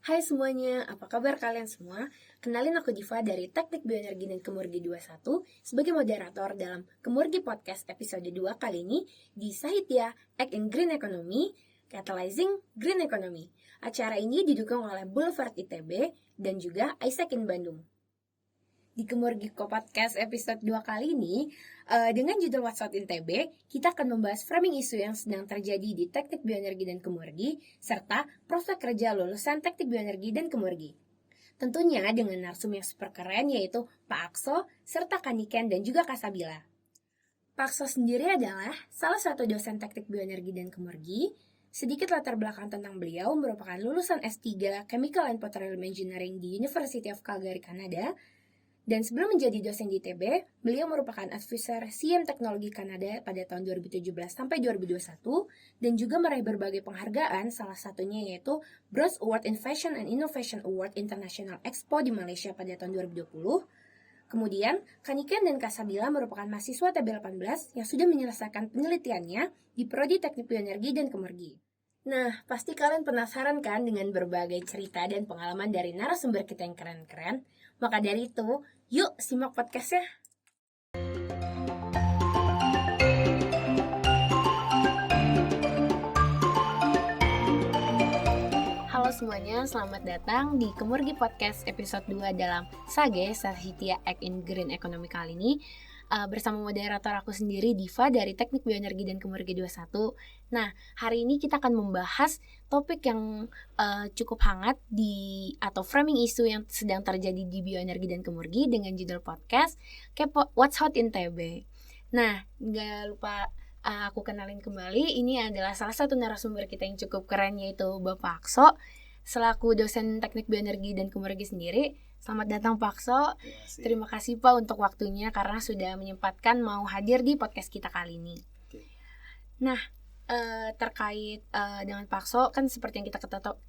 Hai semuanya, apa kabar kalian semua? Kenalin aku Diva dari Teknik Bioenergi dan Kemurgi 21 sebagai moderator dalam Kemurgi Podcast episode 2 kali ini di Sahitya Ag in Green Economy, Catalyzing Green Economy. Acara ini didukung oleh Boulevard ITB dan juga ISEC in Bandung. Di Kemurgi Podcast episode 2 kali ini, dengan judul What's Hot in TB, kita akan membahas framing isu yang sedang terjadi di Teknik Bioenergi dan Kemurgi, serta prospek kerja lulusan Teknik Bioenergi dan Kemurgi. Tentunya dengan narsum yang super keren yaitu Pak Akso, serta Kaniken dan juga Kak Sabila. Pak Akso sendiri adalah salah satu dosen Teknik Bioenergi dan Kemurgi. Sedikit latar belakang tentang beliau, merupakan lulusan S3 Chemical and Petroleum Engineering di University of Calgary, Kanada. Dan sebelum menjadi dosen di ITB, beliau merupakan advisor CM Teknologi Kanada pada tahun 2017 sampai 2021 dan juga meraih berbagai penghargaan, salah satunya yaitu Bronze Award in Fashion and Innovation Award International Expo di Malaysia pada tahun 2020. Kemudian, Kaniken dan Kak Sabila merupakan mahasiswa TB18 yang sudah menyelesaikan penelitiannya di Prodi Teknik Bioenergi dan Kemurgi. Nah, pasti kalian penasaran kan dengan berbagai cerita dan pengalaman dari narasumber kita yang keren-keren? Maka dari itu, yuk simak podcastnya. Halo semuanya, selamat datang di Kemurgi Podcast episode 2 dalam SAGE, Sahitya Ag in Green Economy kali ini. Bersama moderator aku sendiri, Diva dari Teknik Bioenergi dan Kemurgi 21. Nah, hari ini kita akan membahas topik yang cukup hangat atau framing isu yang sedang terjadi di bioenergi dan kemurgi dengan judul podcast What's Hot in TB. Nah, gak lupa aku kenalin kembali, ini adalah salah satu narasumber kita yang cukup keren yaitu Bapak Akso, selaku dosen Teknik Bioenergi dan Kemurgi sendiri. Selamat datang Pak Akso. Terima kasih Pak untuk waktunya karena sudah menyempatkan mau hadir di podcast kita kali ini. Nah, terkait dengan Pak Akso, kan seperti yang kita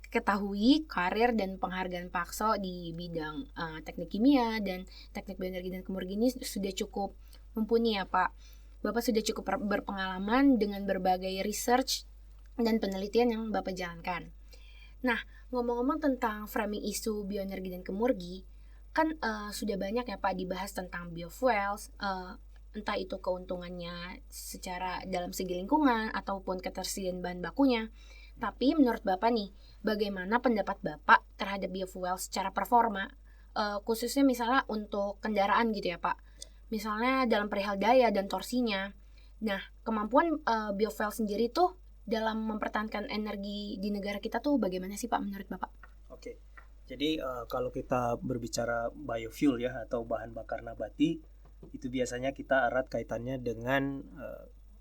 ketahui, karir dan penghargaan Pak Akso di bidang teknik kimia dan teknik bioenergi dan kemurgi ini sudah cukup mumpuni ya Pak. Bapak sudah cukup berpengalaman dengan berbagai research dan penelitian yang Bapak jalankan. Nah, ngomong-ngomong tentang framing isu bioenergi dan kemurgi, kan sudah banyak ya Pak dibahas tentang biofuels, entah itu keuntungannya secara dalam segi lingkungan ataupun ketersediaan bahan bakunya. Tapi menurut Bapak nih, bagaimana pendapat Bapak terhadap biofuel secara performa, khususnya misalnya untuk kendaraan gitu ya Pak, misalnya dalam perihal daya dan torsinya. Nah, kemampuan biofuel sendiri tuh dalam mempertahankan energi di negara kita tuh bagaimana sih Pak menurut Bapak? Oke, jadi kalau kita berbicara biofuel ya atau bahan bakar nabati, itu biasanya kita erat kaitannya dengan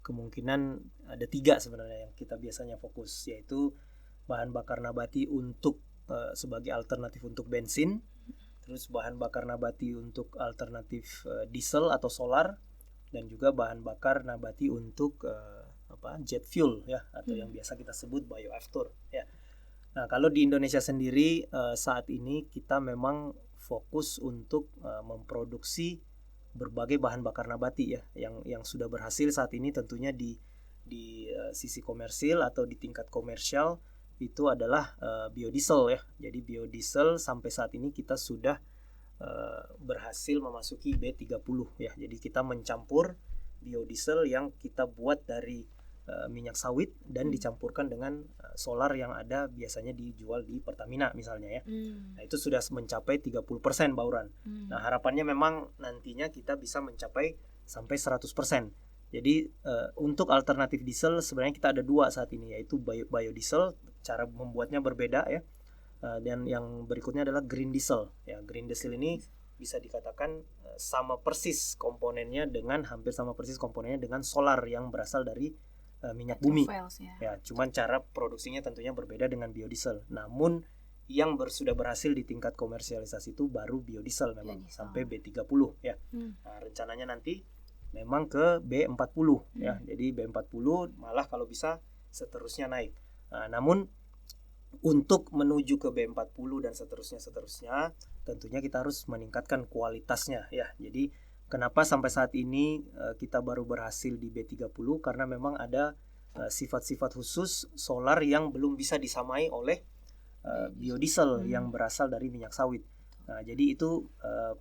kemungkinan ada 3 sebenarnya yang kita biasanya fokus, yaitu bahan bakar nabati untuk sebagai alternatif untuk bensin, terus bahan bakar nabati untuk alternatif diesel atau solar, dan juga bahan bakar nabati untuk jet fuel ya atau yang biasa kita sebut bioafter ya. Nah, kalau di Indonesia sendiri saat ini kita memang fokus untuk memproduksi berbagai bahan bakar nabati ya yang sudah berhasil saat ini tentunya di sisi komersil atau di tingkat komersial itu adalah biodiesel ya. Jadi biodiesel sampai saat ini kita sudah berhasil memasuki B30 ya. Jadi kita mencampur biodiesel yang kita buat dari minyak sawit dan dicampurkan dengan solar yang ada biasanya dijual di Pertamina misalnya ya. Nah, itu sudah mencapai 30% bauran. Nah, harapannya memang nantinya kita bisa mencapai sampai 100%. Jadi untuk alternatif diesel sebenarnya kita ada 2 saat ini, yaitu biodiesel, cara membuatnya berbeda ya. Dan yang berikutnya adalah green diesel. Ya, green diesel ini bisa dikatakan sama persis komponennya hampir sama persis komponennya dengan solar yang berasal dari minyak bumi. Ya, cuman cara produksinya tentunya berbeda dengan biodiesel. Namun yang sudah berhasil di tingkat komersialisasi itu baru biodiesel memang sampai B30 ya. Nah, rencananya nanti memang ke B40 ya. Jadi B40 malah kalau bisa seterusnya naik. Nah, namun untuk menuju ke B40 dan seterusnya tentunya kita harus meningkatkan kualitasnya ya. Jadi kenapa sampai saat ini kita baru berhasil di B30? Karena memang ada sifat-sifat khusus solar yang belum bisa disamai oleh biodiesel yang berasal dari minyak sawit. Nah, jadi itu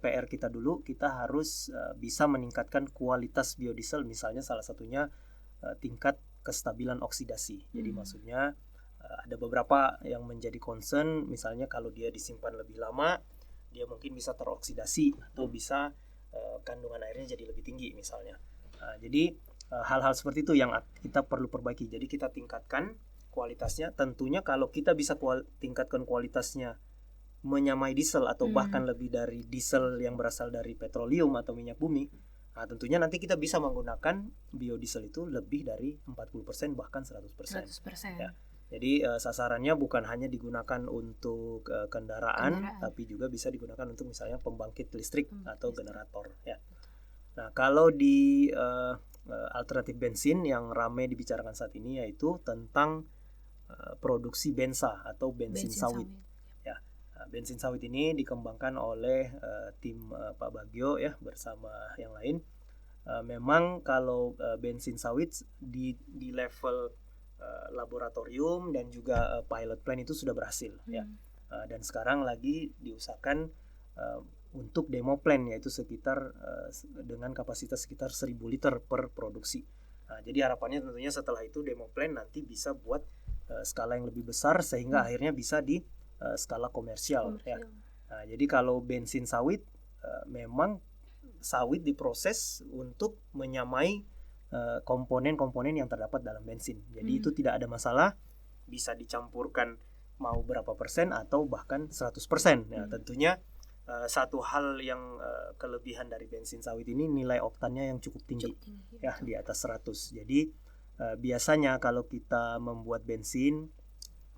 PR kita dulu, kita harus bisa meningkatkan kualitas biodiesel, misalnya salah satunya tingkat kestabilan oksidasi. Jadi maksudnya ada beberapa yang menjadi concern, misalnya kalau dia disimpan lebih lama, dia mungkin bisa teroksidasi atau bisa kandungan airnya jadi lebih tinggi misalnya. Jadi hal-hal seperti itu yang kita perlu perbaiki. Jadi kita tingkatkan kualitasnya. Tentunya kalau kita bisa tingkatkan kualitasnya menyamai diesel atau bahkan lebih dari diesel yang berasal dari petroleum atau minyak bumi, nah tentunya nanti kita bisa menggunakan biodiesel itu lebih dari 40% bahkan 100%. Ya. Jadi sasarannya bukan hanya digunakan untuk kendaraan, tapi juga bisa digunakan untuk misalnya pembangkit listrik atau generator. Ya. Nah, kalau di alternatif bensin yang ramai dibicarakan saat ini yaitu tentang produksi bensa atau bensin sawit. Ya, bensin sawit ini dikembangkan oleh tim Pak Bagio ya bersama yang lain. Memang kalau bensin sawit di level laboratorium dan juga pilot plant itu sudah berhasil ya. Dan sekarang lagi diusahakan untuk demo plant, yaitu sekitar dengan kapasitas sekitar 1.000 liter per produksi. Nah, jadi harapannya tentunya setelah itu demo plant nanti bisa buat skala yang lebih besar sehingga akhirnya bisa di skala komersial. Ya. Nah, jadi kalau bensin sawit memang sawit diproses untuk menyamai komponen-komponen yang terdapat dalam bensin. Jadi itu tidak ada masalah, bisa dicampurkan mau berapa persen atau bahkan 100%. Nah, tentunya satu hal yang kelebihan dari bensin sawit ini nilai oktannya yang cukup tinggi ya, di atas 100. Jadi biasanya kalau kita membuat bensin,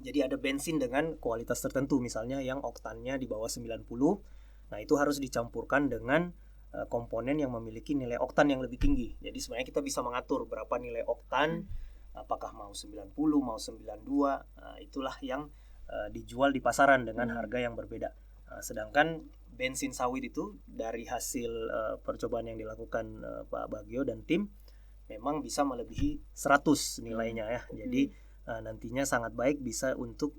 jadi ada bensin dengan kualitas tertentu misalnya yang oktannya di bawah 90. Nah, itu harus dicampurkan dengan komponen yang memiliki nilai oktan yang lebih tinggi. Jadi sebenarnya kita bisa mengatur berapa nilai oktan, apakah mau 90, mau 92. Nah, itulah yang dijual di pasaran dengan harga yang berbeda. Nah, sedangkan bensin sawit itu dari hasil percobaan yang dilakukan Pak Bagio dan tim memang bisa melebihi 100 nilainya ya. Jadi nantinya sangat baik bisa untuk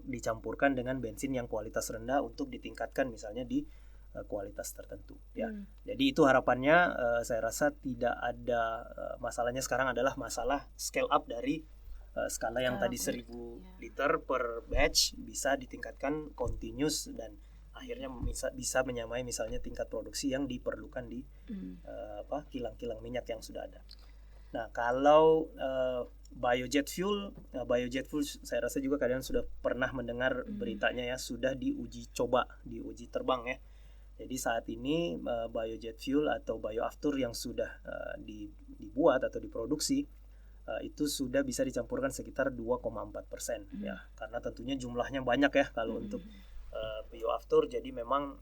dicampurkan dengan bensin yang kualitas rendah untuk ditingkatkan misalnya di kualitas tertentu ya. Jadi itu harapannya saya rasa tidak ada masalahnya. Sekarang adalah masalah scale up dari skala yang tadi 1.000 liter per batch bisa ditingkatkan continuous dan akhirnya bisa menyamai misalnya tingkat produksi yang diperlukan di kilang-kilang minyak yang sudah ada. Nah, kalau biojet fuel saya rasa juga kalian sudah pernah mendengar beritanya ya, sudah diuji coba, diuji terbang ya. Jadi saat ini biojet fuel atau bioaftur yang sudah dibuat atau diproduksi itu sudah bisa dicampurkan sekitar 2,4% ya, karena tentunya jumlahnya banyak ya kalau untuk bioaftur. Jadi memang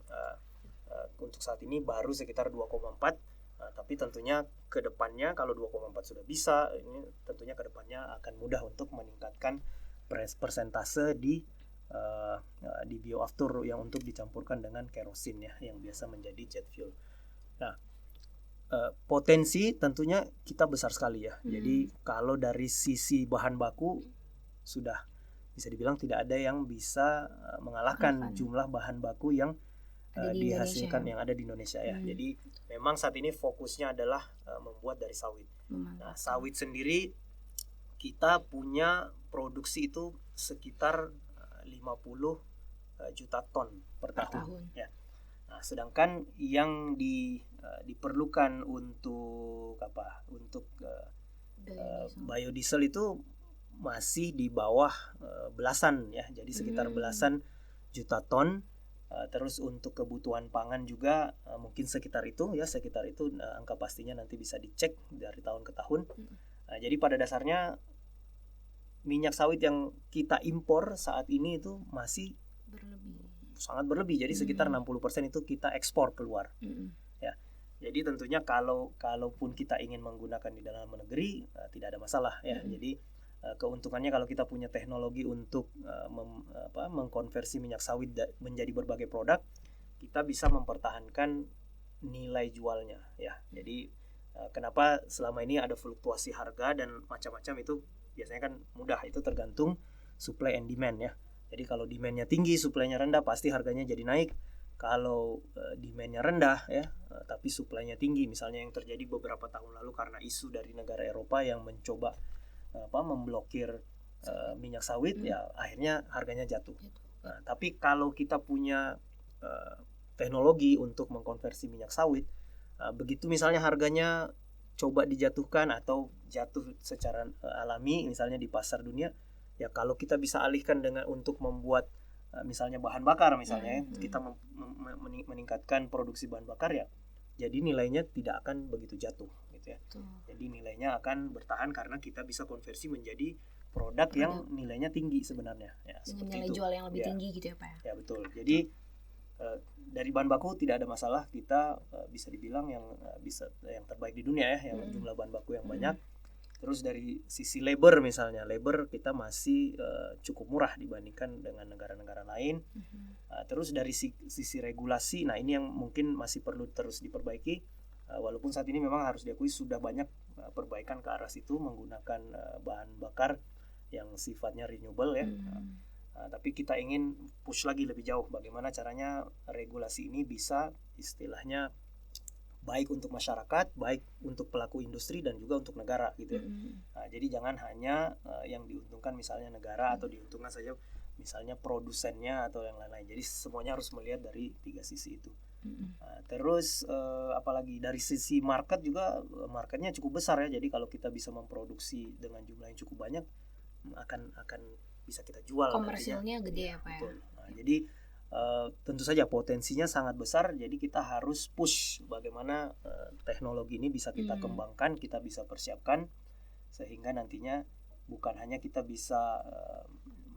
untuk saat ini baru sekitar 2,4, tapi tentunya kedepannya kalau 2,4 sudah bisa, ini tentunya kedepannya akan mudah untuk meningkatkan persentase di bioaftur yang untuk dicampurkan dengan kerosin ya, yang biasa menjadi jet fuel. Nah, potensi tentunya kita besar sekali ya. Jadi kalau dari sisi bahan baku sudah bisa dibilang tidak ada yang bisa mengalahkan jumlah bahan baku yang dihasilkan yang ada di Indonesia ya. Jadi memang saat ini fokusnya adalah membuat dari sawit. Nah, sawit sendiri kita punya produksi itu sekitar 50 juta ton per tahun. Ya. Nah, sedangkan yang diperlukan untuk biodiesel itu masih di bawah belasan ya, jadi sekitar belasan juta ton. Terus untuk kebutuhan pangan juga mungkin sekitar itu angka pastinya nanti bisa dicek dari tahun ke tahun. Jadi pada dasarnya minyak sawit yang kita impor saat ini itu masih sangat berlebih. Jadi sekitar 60% itu kita ekspor keluar. Ya. Jadi tentunya kalaupun kita ingin menggunakan di dalam negeri tidak ada masalah ya. Jadi keuntungannya kalau kita punya teknologi untuk mengkonversi minyak sawit menjadi berbagai produk, kita bisa mempertahankan nilai jualnya ya. Jadi kenapa selama ini ada fluktuasi harga dan macam-macam itu biasanya kan mudah, itu tergantung supply and demand ya. Jadi kalau demand-nya tinggi, supply-nya rendah, pasti harganya jadi naik. Kalau demand-nya rendah ya, tapi supply-nya tinggi, misalnya yang terjadi beberapa tahun lalu karena isu dari negara Eropa yang mencoba memblokir minyak sawit, ya akhirnya harganya jatuh. Nah, tapi kalau kita punya teknologi untuk mengkonversi minyak sawit, begitu misalnya harganya coba dijatuhkan atau jatuh secara alami misalnya di pasar dunia, ya kalau kita bisa alihkan dengan untuk membuat misalnya bahan bakar misalnya, kita meningkatkan produksi bahan bakar, ya jadi nilainya tidak akan begitu jatuh gitu ya. Jadi nilainya akan bertahan karena kita bisa konversi menjadi produk yang nilainya tinggi sebenarnya ya, dengan nilai jual yang lebih tinggi gitu ya Pak ya. Betul. Jadi dari bahan baku tidak ada masalah, kita bisa dibilang yang terbaik di dunia ya, yang jumlah bahan baku yang banyak. Terus dari sisi labor misalnya, labor kita masih cukup murah dibandingkan dengan negara-negara lain. Terus dari sisi regulasi, nah ini yang mungkin masih perlu terus diperbaiki. Walaupun saat ini memang harus diakui sudah banyak perbaikan ke arah situ menggunakan bahan bakar yang sifatnya renewable ya. Tapi kita ingin push lagi lebih jauh, bagaimana caranya regulasi ini bisa istilahnya baik untuk masyarakat, baik untuk pelaku industri dan juga untuk negara gitu ya. Jadi jangan hanya yang diuntungkan misalnya negara atau diuntungkan saja misalnya produsennya atau yang lain-lain. Jadi semuanya harus melihat dari tiga sisi itu. Terus apalagi dari sisi market juga, marketnya cukup besar ya. Jadi kalau kita bisa memproduksi dengan jumlah yang cukup banyak, akan bisa kita jual. Komersilnya gede ya Pak ya. Jadi tentu saja potensinya sangat besar, jadi kita harus push bagaimana teknologi ini bisa kita kembangkan, kita bisa persiapkan sehingga nantinya bukan hanya kita bisa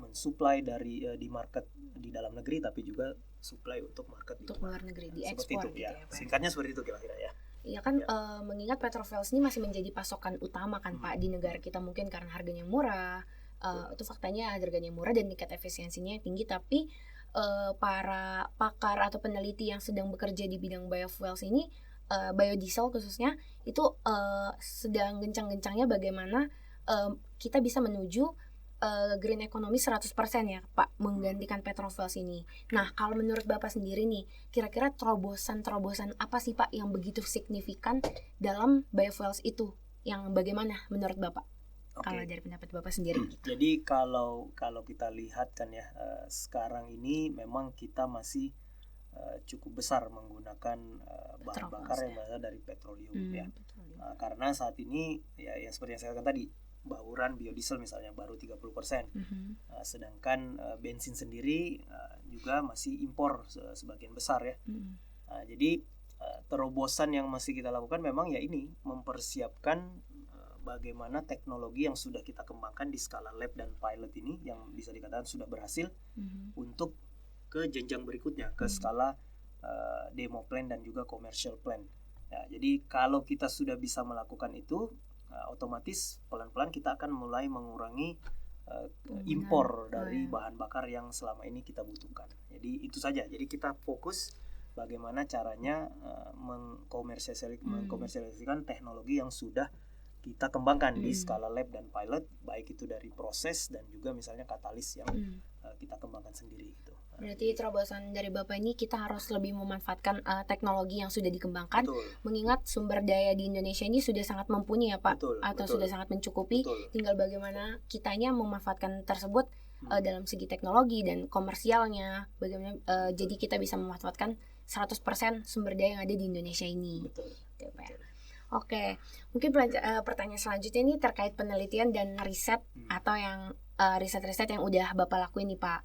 mensuplai dari di market di dalam negeri, tapi juga supply untuk market untuk luar negeri, di ekspor ekspor gitu ya. Singkatnya seperti itu kira-kira ya. Iya kan mengingat petrofuels ini masih menjadi pasokan utama kan Pak di negara kita, mungkin karena harganya murah. Itu faktanya harganya murah dan tingkat efisiensinya tinggi, tapi para pakar atau peneliti yang sedang bekerja di bidang biofuels ini, biodiesel khususnya, itu sedang gencang-gencangnya bagaimana kita bisa menuju green economy 100% ya Pak, menggantikan petrofuels ini. Nah kalau menurut Bapak sendiri nih, kira-kira terobosan apa sih Pak yang begitu signifikan dalam biofuels itu, yang bagaimana menurut Bapak? Kalau dari pendapat Bapak sendiri. Jadi kalau kita lihat kan ya, sekarang ini memang kita masih cukup besar menggunakan bahan bakar yang berasal dari petroleum ya. Karena saat ini ya seperti yang saya katakan tadi, bauran biodiesel misalnya baru 30%. Sedangkan bensin sendiri juga masih impor sebagian besar ya. Jadi terobosan yang masih kita lakukan memang ya ini, mempersiapkan bagaimana teknologi yang sudah kita kembangkan di skala lab dan pilot ini, yang bisa dikatakan sudah berhasil, untuk ke jenjang berikutnya, ke skala demo plan dan juga commercial plan. Ya, jadi kalau kita sudah bisa melakukan itu, otomatis pelan-pelan kita akan mulai mengurangi impor dari bahan bakar yang selama ini kita butuhkan. Jadi itu saja. Jadi kita fokus bagaimana caranya mengkomersialisasikan teknologi yang sudah kita kembangkan di skala lab dan pilot, baik itu dari proses dan juga misalnya katalis yang kita kembangkan sendiri gitu. Berarti terobosan dari Bapak ini, kita harus lebih memanfaatkan teknologi yang sudah dikembangkan. Betul. Mengingat sumber daya di Indonesia ini sudah sangat mumpuni ya Pak, sudah sangat mencukupi. Tinggal bagaimana kitanya memanfaatkan tersebut dalam segi teknologi dan komersialnya, bagaimana jadi kita bisa memanfaatkan 100% sumber daya yang ada di Indonesia ini. Betul. Gitu, Pak. Oke, mungkin pertanyaan selanjutnya ini terkait penelitian dan riset atau yang riset-riset yang udah Bapak lakuin nih Pak.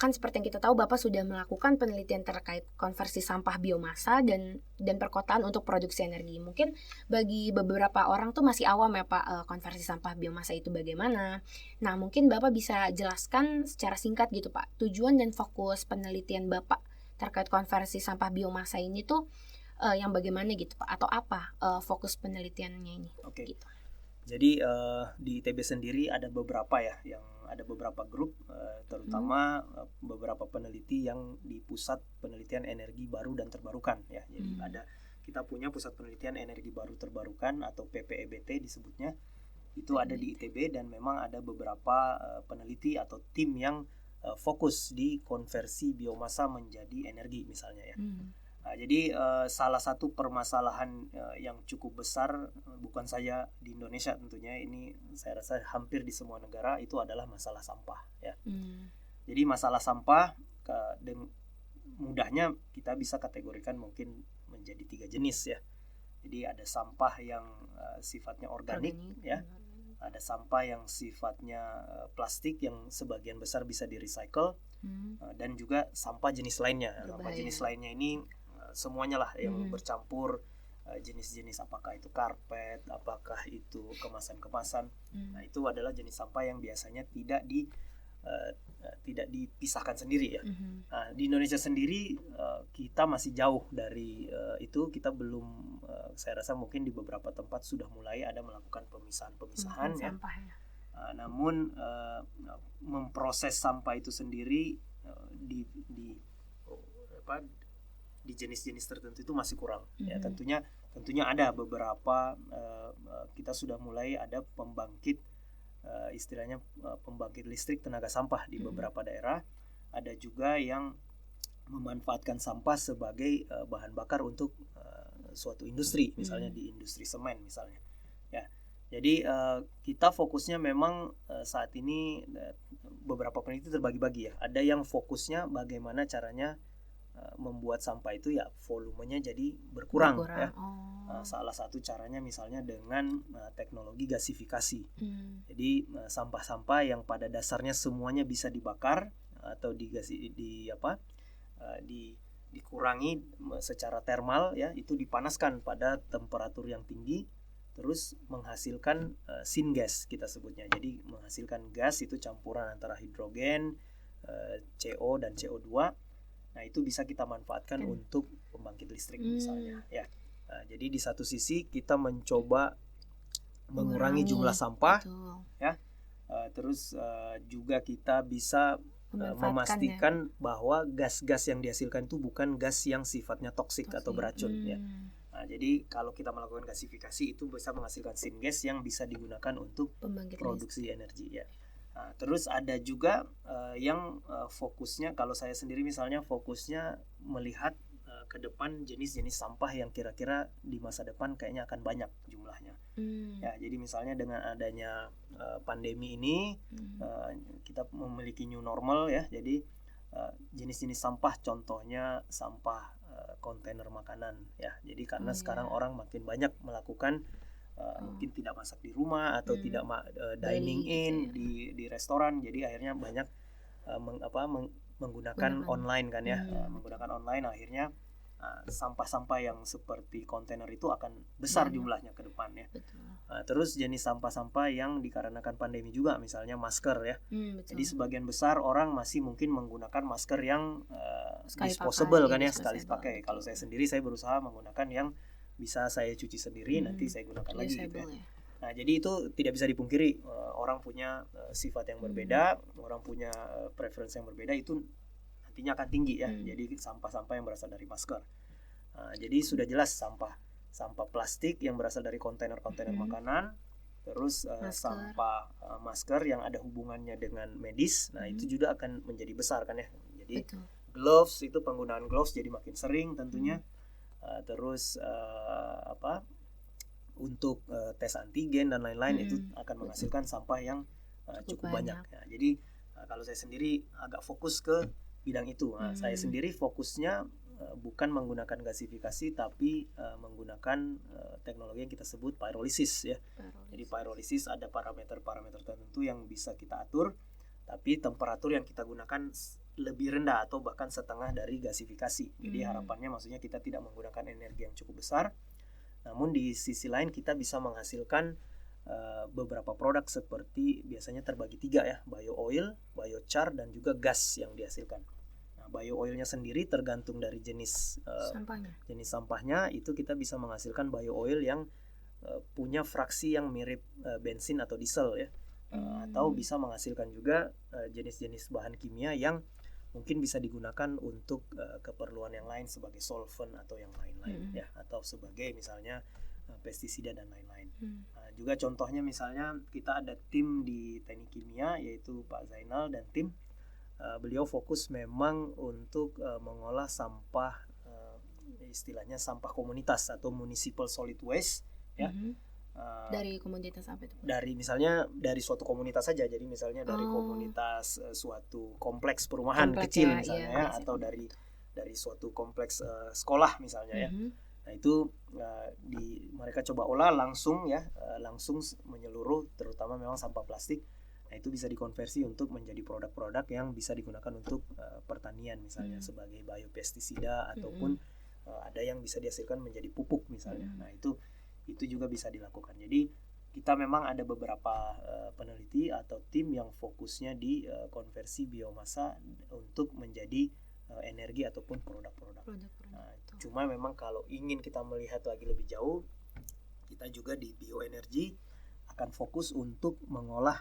Kan seperti yang kita tahu, Bapak sudah melakukan penelitian terkait konversi sampah biomasa dan perkotaan untuk produksi energi. Mungkin bagi beberapa orang tuh masih awam ya Pak, konversi sampah biomasa itu bagaimana. Nah mungkin Bapak bisa jelaskan secara singkat gitu Pak, tujuan dan fokus penelitian Bapak terkait konversi sampah biomasa ini tuh yang bagaimana gitu Pak, atau apa fokus penelitiannya ini? Oke. Gitu. Jadi di ITB sendiri ada beberapa ya, yang ada beberapa grup, terutama beberapa peneliti yang di pusat penelitian energi baru dan terbarukan ya. Jadi kita punya pusat penelitian energi baru terbarukan atau PPEBT disebutnya, itu ada di ITB, dan memang ada beberapa peneliti atau tim yang fokus di konversi biomasa menjadi energi misalnya ya. Nah, jadi salah satu permasalahan yang cukup besar bukan saja di Indonesia tentunya, ini saya rasa hampir di semua negara itu adalah masalah sampah ya. Jadi masalah sampah mudahnya kita bisa kategorikan mungkin menjadi 3 jenis ya. Jadi ada sampah yang sifatnya organik ya. Ada sampah yang sifatnya plastik yang sebagian besar bisa di-recycle, dan juga sampah jenis lainnya. Sampah jenis lainnya ini semuanya lah yang bercampur, jenis-jenis apakah itu karpet, apakah itu kemasan-kemasan. Nah, itu adalah jenis sampah yang biasanya tidak dipisahkan sendiri ya. Nah, di Indonesia sendiri kita masih jauh dari itu. Kita belum, saya rasa mungkin di beberapa tempat sudah mulai ada melakukan pemisahan ya. Namun memproses sampah itu sendiri di jenis-jenis tertentu itu masih kurang ya. Tentunya ada beberapa, kita sudah mulai ada pembangkit, istilahnya pembangkit listrik tenaga sampah di beberapa daerah. Ada juga yang memanfaatkan sampah sebagai bahan bakar untuk suatu industri, misalnya di industri semen misalnya ya. Jadi kita fokusnya memang saat ini beberapa peneliti terbagi-bagi ya. Ada yang fokusnya bagaimana caranya membuat sampah itu ya volumenya jadi berkurang. Ya. Salah satu caranya misalnya dengan teknologi gasifikasi. Jadi sampah-sampah yang pada dasarnya semuanya bisa dibakar atau dikurangi secara termal ya, itu dipanaskan pada temperatur yang tinggi, terus menghasilkan syngas kita sebutnya. Jadi menghasilkan gas itu campuran antara hidrogen, CO dan CO2. Nah, itu bisa kita manfaatkan untuk pembangkit listrik misalnya ya. Nah, jadi di satu sisi kita mencoba mengurangi jumlah sampah ya. Terus juga kita bisa memastikan bahwa gas-gas yang dihasilkan itu bukan gas yang sifatnya toksik atau beracun ya. Nah, jadi kalau kita melakukan gasifikasi itu bisa menghasilkan syngas yang bisa digunakan untuk produksi energi ya. Nah, terus ada juga yang fokusnya, kalau saya sendiri misalnya fokusnya melihat ke depan jenis-jenis sampah yang kira-kira di masa depan kayaknya akan banyak jumlahnya. Ya, jadi misalnya dengan adanya pandemi ini, kita memiliki new normal ya. Jadi jenis-jenis sampah, contohnya sampah kontainer makanan ya. Jadi karena sekarang orang makin banyak melakukan mungkin tidak masak di rumah atau tidak dining in di restoran, jadi akhirnya banyak menggunakan online kan ya. Menggunakan online, akhirnya sampah-sampah yang seperti kontainer itu akan besar jumlahnya ke depan ya. Terus jenis sampah-sampah yang dikarenakan pandemi juga, misalnya masker ya. Jadi sebagian besar orang masih mungkin menggunakan masker yang disposable kan ya, sekali pakai. Kalau saya sendiri, saya berusaha menggunakan yang bisa saya cuci sendiri, nanti saya gunakan lagi gitu ya. Nah, jadi itu tidak bisa dipungkiri, orang punya sifat yang berbeda, orang punya preferensi yang berbeda, itu nantinya akan tinggi ya. Jadi sampah-sampah yang berasal dari masker. Jadi sudah jelas sampah plastik yang berasal dari kontainer-kontainer makanan, terus sampah masker yang ada hubungannya dengan medis. Nah, itu juga akan menjadi besar kan ya. Jadi gloves, itu penggunaan gloves jadi makin sering tentunya. Terus untuk tes antigen dan lain-lain itu akan menghasilkan sampah yang cukup banyak. Ya, jadi kalau saya sendiri agak fokus ke bidang itu. Saya sendiri fokusnya bukan menggunakan gasifikasi, tapi menggunakan teknologi yang kita sebut pyrolysis ya. Jadi pyrolysis ada parameter-parameter tertentu yang bisa kita atur, tapi temperatur yang kita gunakan lebih rendah atau bahkan setengah dari gasifikasi. Jadi harapannya maksudnya kita tidak menggunakan energi yang cukup besar, namun di sisi lain kita bisa menghasilkan beberapa produk seperti biasanya terbagi 3 ya, bio oil, biochar, dan juga gas yang dihasilkan. Nah, bio oilnya sendiri tergantung dari jenis sampahnya, itu kita bisa menghasilkan bio oil yang punya fraksi yang mirip bensin atau diesel ya. Atau bisa menghasilkan juga jenis-jenis bahan kimia yang mungkin bisa digunakan untuk keperluan yang lain sebagai solvent atau yang lain-lain ya, atau sebagai misalnya pestisida dan lain-lain. Juga contohnya misalnya kita ada tim di teknik kimia, yaitu Pak Zainal dan tim. beliau fokus memang untuk mengolah sampah, istilahnya sampah komunitas atau municipal solid waste ya. Dari komunitas apa itu? Dari misalnya dari suatu komunitas saja, jadi misalnya dari komunitas suatu kompleks perumahan kecil misalnya, atau dari suatu kompleks sekolah misalnya ya. Nah itu mereka coba olah langsung ya, langsung menyeluruh, terutama memang sampah plastik. Nah itu bisa dikonversi untuk menjadi produk-produk yang bisa digunakan untuk pertanian misalnya sebagai biopestisida, ataupun ada yang bisa dihasilkan menjadi pupuk misalnya. Nah itu juga bisa dilakukan. Jadi kita memang ada beberapa peneliti atau tim yang fokusnya di konversi biomasa untuk menjadi energi ataupun produk-produk. Nah, cuma memang kalau ingin kita melihat lagi lebih jauh, kita juga di bioenergi akan fokus untuk mengolah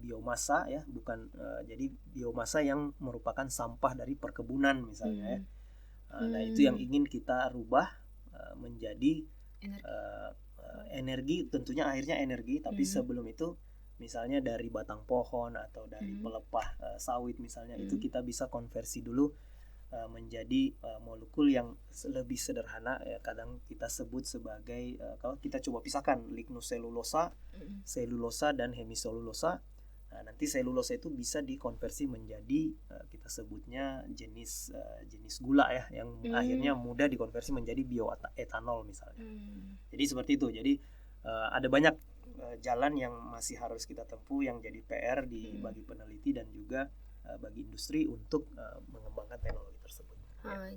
biomasa ya, bukan jadi biomasa yang merupakan sampah dari perkebunan misalnya ya. Nah itu yang ingin kita rubah menjadi energi, tentunya akhirnya energi, tapi sebelum itu misalnya dari batang pohon atau dari pelepah sawit misalnya, itu kita bisa konversi dulu menjadi molekul yang lebih sederhana ya, kadang kita sebut sebagai kalau kita coba pisahkan lignoselulosa, selulosa dan hemiselulosa. Nah, nanti selulosa itu bisa dikonversi menjadi kita sebutnya jenis gula ya, yang akhirnya mudah dikonversi menjadi bioetanol misalnya. Jadi seperti itu. Jadi ada banyak jalan yang masih harus kita tempuh, yang jadi PR bagi peneliti dan juga bagi industri untuk mengembangkan teknologi tersebut.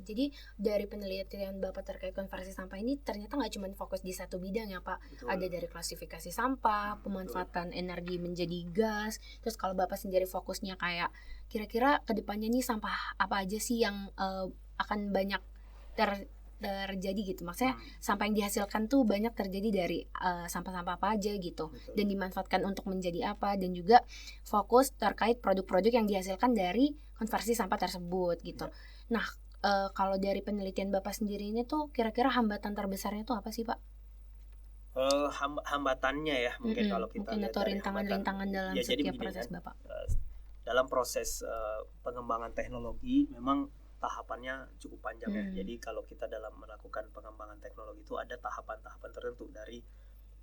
Jadi dari penelitian Bapak terkait konversi sampah ini ternyata nggak cuma fokus di satu bidang ya Pak. Betul. Ada dari klasifikasi sampah, pemanfaatan energi menjadi gas. Terus kalau Bapak sendiri fokusnya kayak kira-kira kedepannya nih sampah apa aja sih yang akan banyak terjadi gitu. Maksudnya sampah yang dihasilkan tuh banyak terjadi dari sampah-sampah apa aja gitu. Betul. Dan dimanfaatkan untuk menjadi apa, dan juga fokus terkait produk-produk yang dihasilkan dari konversi sampah tersebut gitu. Ya. Nah, kalau dari penelitian Bapak sendiri ini tuh kira-kira hambatan terbesarnya tuh apa sih Pak? Hambatannya ya mungkin kalau kita lihat atau rintangan-rintangan dalam ya, setiap proses kan, Bapak. Dalam proses pengembangan teknologi memang tahapannya cukup panjang ya. Jadi kalau kita dalam melakukan pengembangan teknologi itu ada tahapan-tahapan tertentu, dari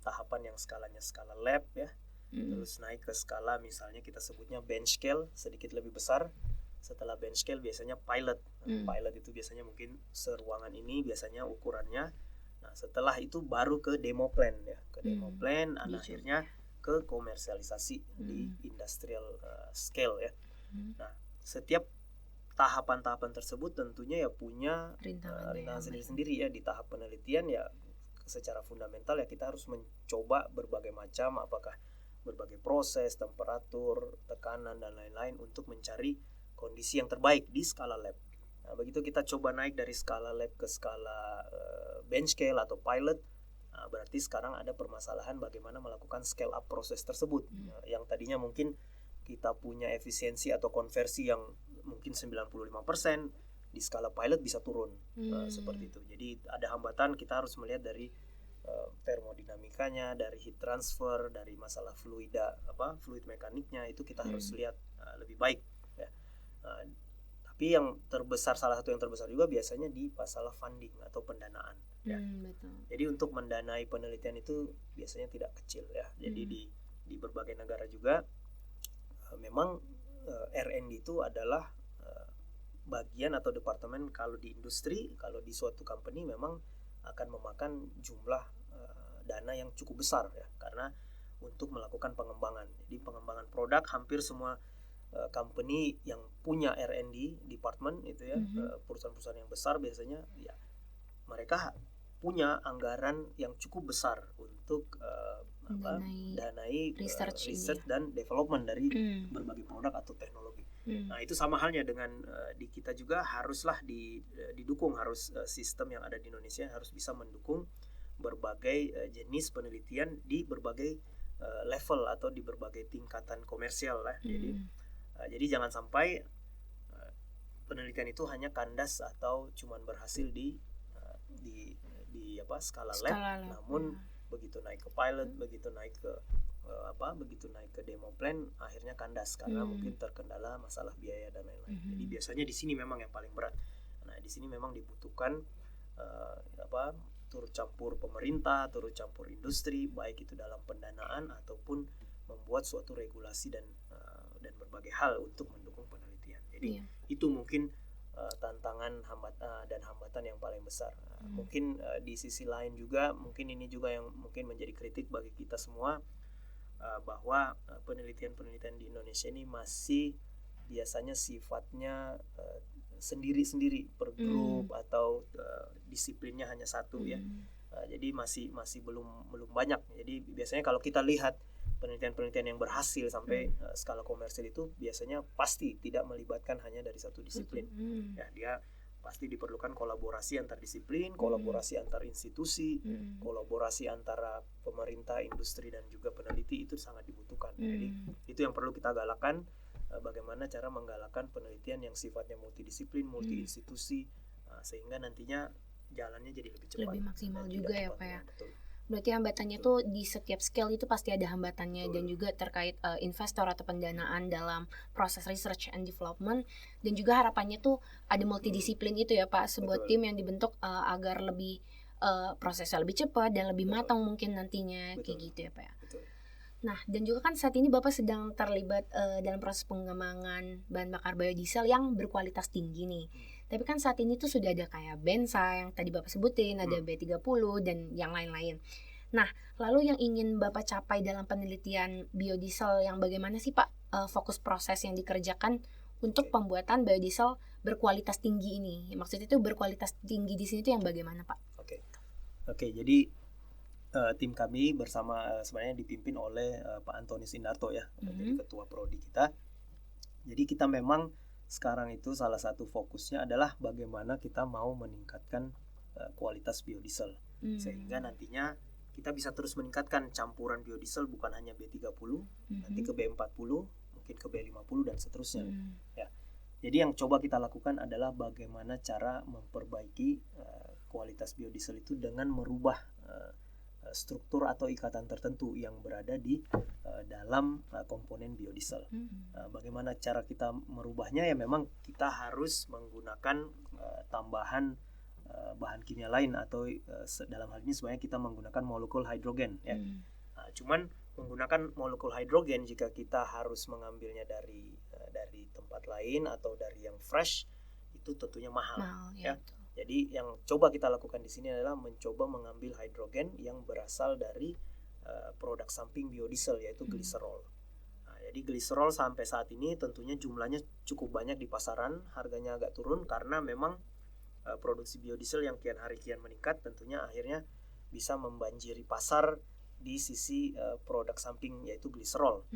tahapan yang skalanya skala lab ya, terus naik ke skala misalnya kita sebutnya bench scale, sedikit lebih besar. Setelah bench scale biasanya pilot. Pilot itu biasanya mungkin seruangan ini biasanya ukurannya. Nah, setelah itu baru ke demo plan ya. Ke demo plan dan akhirnya ke komersialisasi di industrial scale ya. Nah, setiap tahapan-tahapan tersebut tentunya ya punya rintangan sendiri-sendiri ya. Di tahap penelitian ya secara fundamental ya kita harus mencoba berbagai macam, apakah berbagai proses, temperatur, tekanan dan lain-lain untuk mencari kondisi yang terbaik di skala lab. Nah, begitu kita coba naik dari skala lab ke skala bench scale atau pilot, nah, berarti sekarang ada permasalahan bagaimana melakukan scale up proses tersebut. Nah, yang tadinya mungkin kita punya efisiensi atau konversi yang mungkin 95%, di skala pilot bisa turun seperti itu. Jadi ada hambatan, kita harus melihat dari termodinamikanya, dari heat transfer, dari masalah fluid mekaniknya, itu kita harus lihat lebih baik. Tapi yang terbesar, salah satu yang terbesar juga biasanya di masalah funding atau pendanaan ya. Betul. Jadi untuk mendanai penelitian itu biasanya tidak kecil ya. Jadi di berbagai negara juga memang R&D itu adalah bagian atau departemen, kalau di industri, kalau di suatu company memang akan memakan jumlah dana yang cukup besar ya, karena untuk melakukan pengembangan. Jadi pengembangan produk hampir semua company yang punya R&D department itu ya, perusahaan-perusahaan yang besar biasanya ya mereka punya anggaran yang cukup besar untuk danai research dan development dari berbagai produk atau teknologi. Nah itu sama halnya dengan di kita juga haruslah didukung, harus sistem yang ada di Indonesia harus bisa mendukung berbagai jenis penelitian di berbagai level atau di berbagai tingkatan komersial lah. Jadi jangan sampai penelitian itu hanya kandas atau cuman berhasil di skala lab, namun begitu naik ke pilot, begitu naik ke begitu naik ke demo plan akhirnya kandas karena mungkin terkendala masalah biaya dan lain-lain. Jadi biasanya di sini memang yang paling berat. Nah, di sini memang dibutuhkan turut campur pemerintah, turut campur industri, baik itu dalam pendanaan ataupun membuat suatu regulasi dan berbagai hal untuk mendukung penelitian. Jadi itu mungkin tantangan dan hambatan yang paling besar. Mungkin di sisi lain juga, mungkin ini juga yang mungkin menjadi kritik bagi kita semua, bahwa penelitian-penelitian di Indonesia ini masih biasanya sifatnya sendiri-sendiri per grup atau disiplinnya hanya satu ya. Jadi masih belum banyak. Jadi biasanya kalau kita lihat penelitian-penelitian yang berhasil sampai skala komersil itu biasanya pasti tidak melibatkan hanya dari satu disiplin. Ya, dia pasti diperlukan kolaborasi antar disiplin, kolaborasi antar institusi, kolaborasi antara pemerintah, industri dan juga peneliti itu sangat dibutuhkan. Jadi itu yang perlu kita galakkan, bagaimana cara menggalakkan penelitian yang sifatnya multidisiplin, multi institusi, sehingga nantinya jalannya jadi lebih cepat, lebih maksimal juga ya Pak ya. Betul. Berarti hambatannya tuh di setiap scale itu pasti ada hambatannya. Betul. Dan juga terkait investor atau pendanaan dalam proses research and development, dan juga harapannya tuh ada multidisiplin itu ya Pak, sebuah tim yang dibentuk agar lebih prosesnya lebih cepat dan lebih matang mungkin nantinya. Kayak gitu ya Pak ya. Betul. Nah, dan juga kan saat ini Bapak sedang terlibat dalam proses pengembangan bahan bakar biodiesel yang berkualitas tinggi nih. Tapi kan saat ini tuh sudah ada kayak Bensa yang tadi Bapak sebutin, ada B30 dan yang lain-lain. Nah, lalu yang ingin Bapak capai dalam penelitian biodiesel yang bagaimana sih Pak fokus proses yang dikerjakan untuk pembuatan biodiesel berkualitas tinggi ini? Maksudnya itu berkualitas tinggi di sini tuh yang bagaimana Pak? Oke, jadi tim kami bersama sebenarnya dipimpin oleh Pak Antoni Sindarto ya, menjadi ketua prodi kita. Jadi kita memang sekarang itu salah satu fokusnya adalah bagaimana kita mau meningkatkan kualitas biodiesel, sehingga nantinya kita bisa terus meningkatkan campuran biodiesel bukan hanya B30, nanti ke B40, mungkin ke B50 dan seterusnya. Ya. Jadi yang coba kita lakukan adalah bagaimana cara memperbaiki kualitas biodiesel itu dengan merubah struktur atau ikatan tertentu yang berada di dalam komponen biodiesel. Bagaimana cara kita merubahnya? Ya memang kita harus menggunakan tambahan bahan kimia lain atau dalam hal ini sebenarnya kita menggunakan molekul hidrogen ya. Cuman menggunakan molekul hidrogen jika kita harus mengambilnya dari tempat lain atau dari yang fresh itu tentunya mahal ya. Jadi yang coba kita lakukan di sini adalah mencoba mengambil hidrogen yang berasal dari produk samping biodiesel yaitu gliserol. Nah, jadi gliserol sampai saat ini tentunya jumlahnya cukup banyak di pasaran, harganya agak turun karena memang produksi biodiesel yang kian hari kian meningkat, tentunya akhirnya bisa membanjiri pasar di sisi produk samping yaitu gliserol.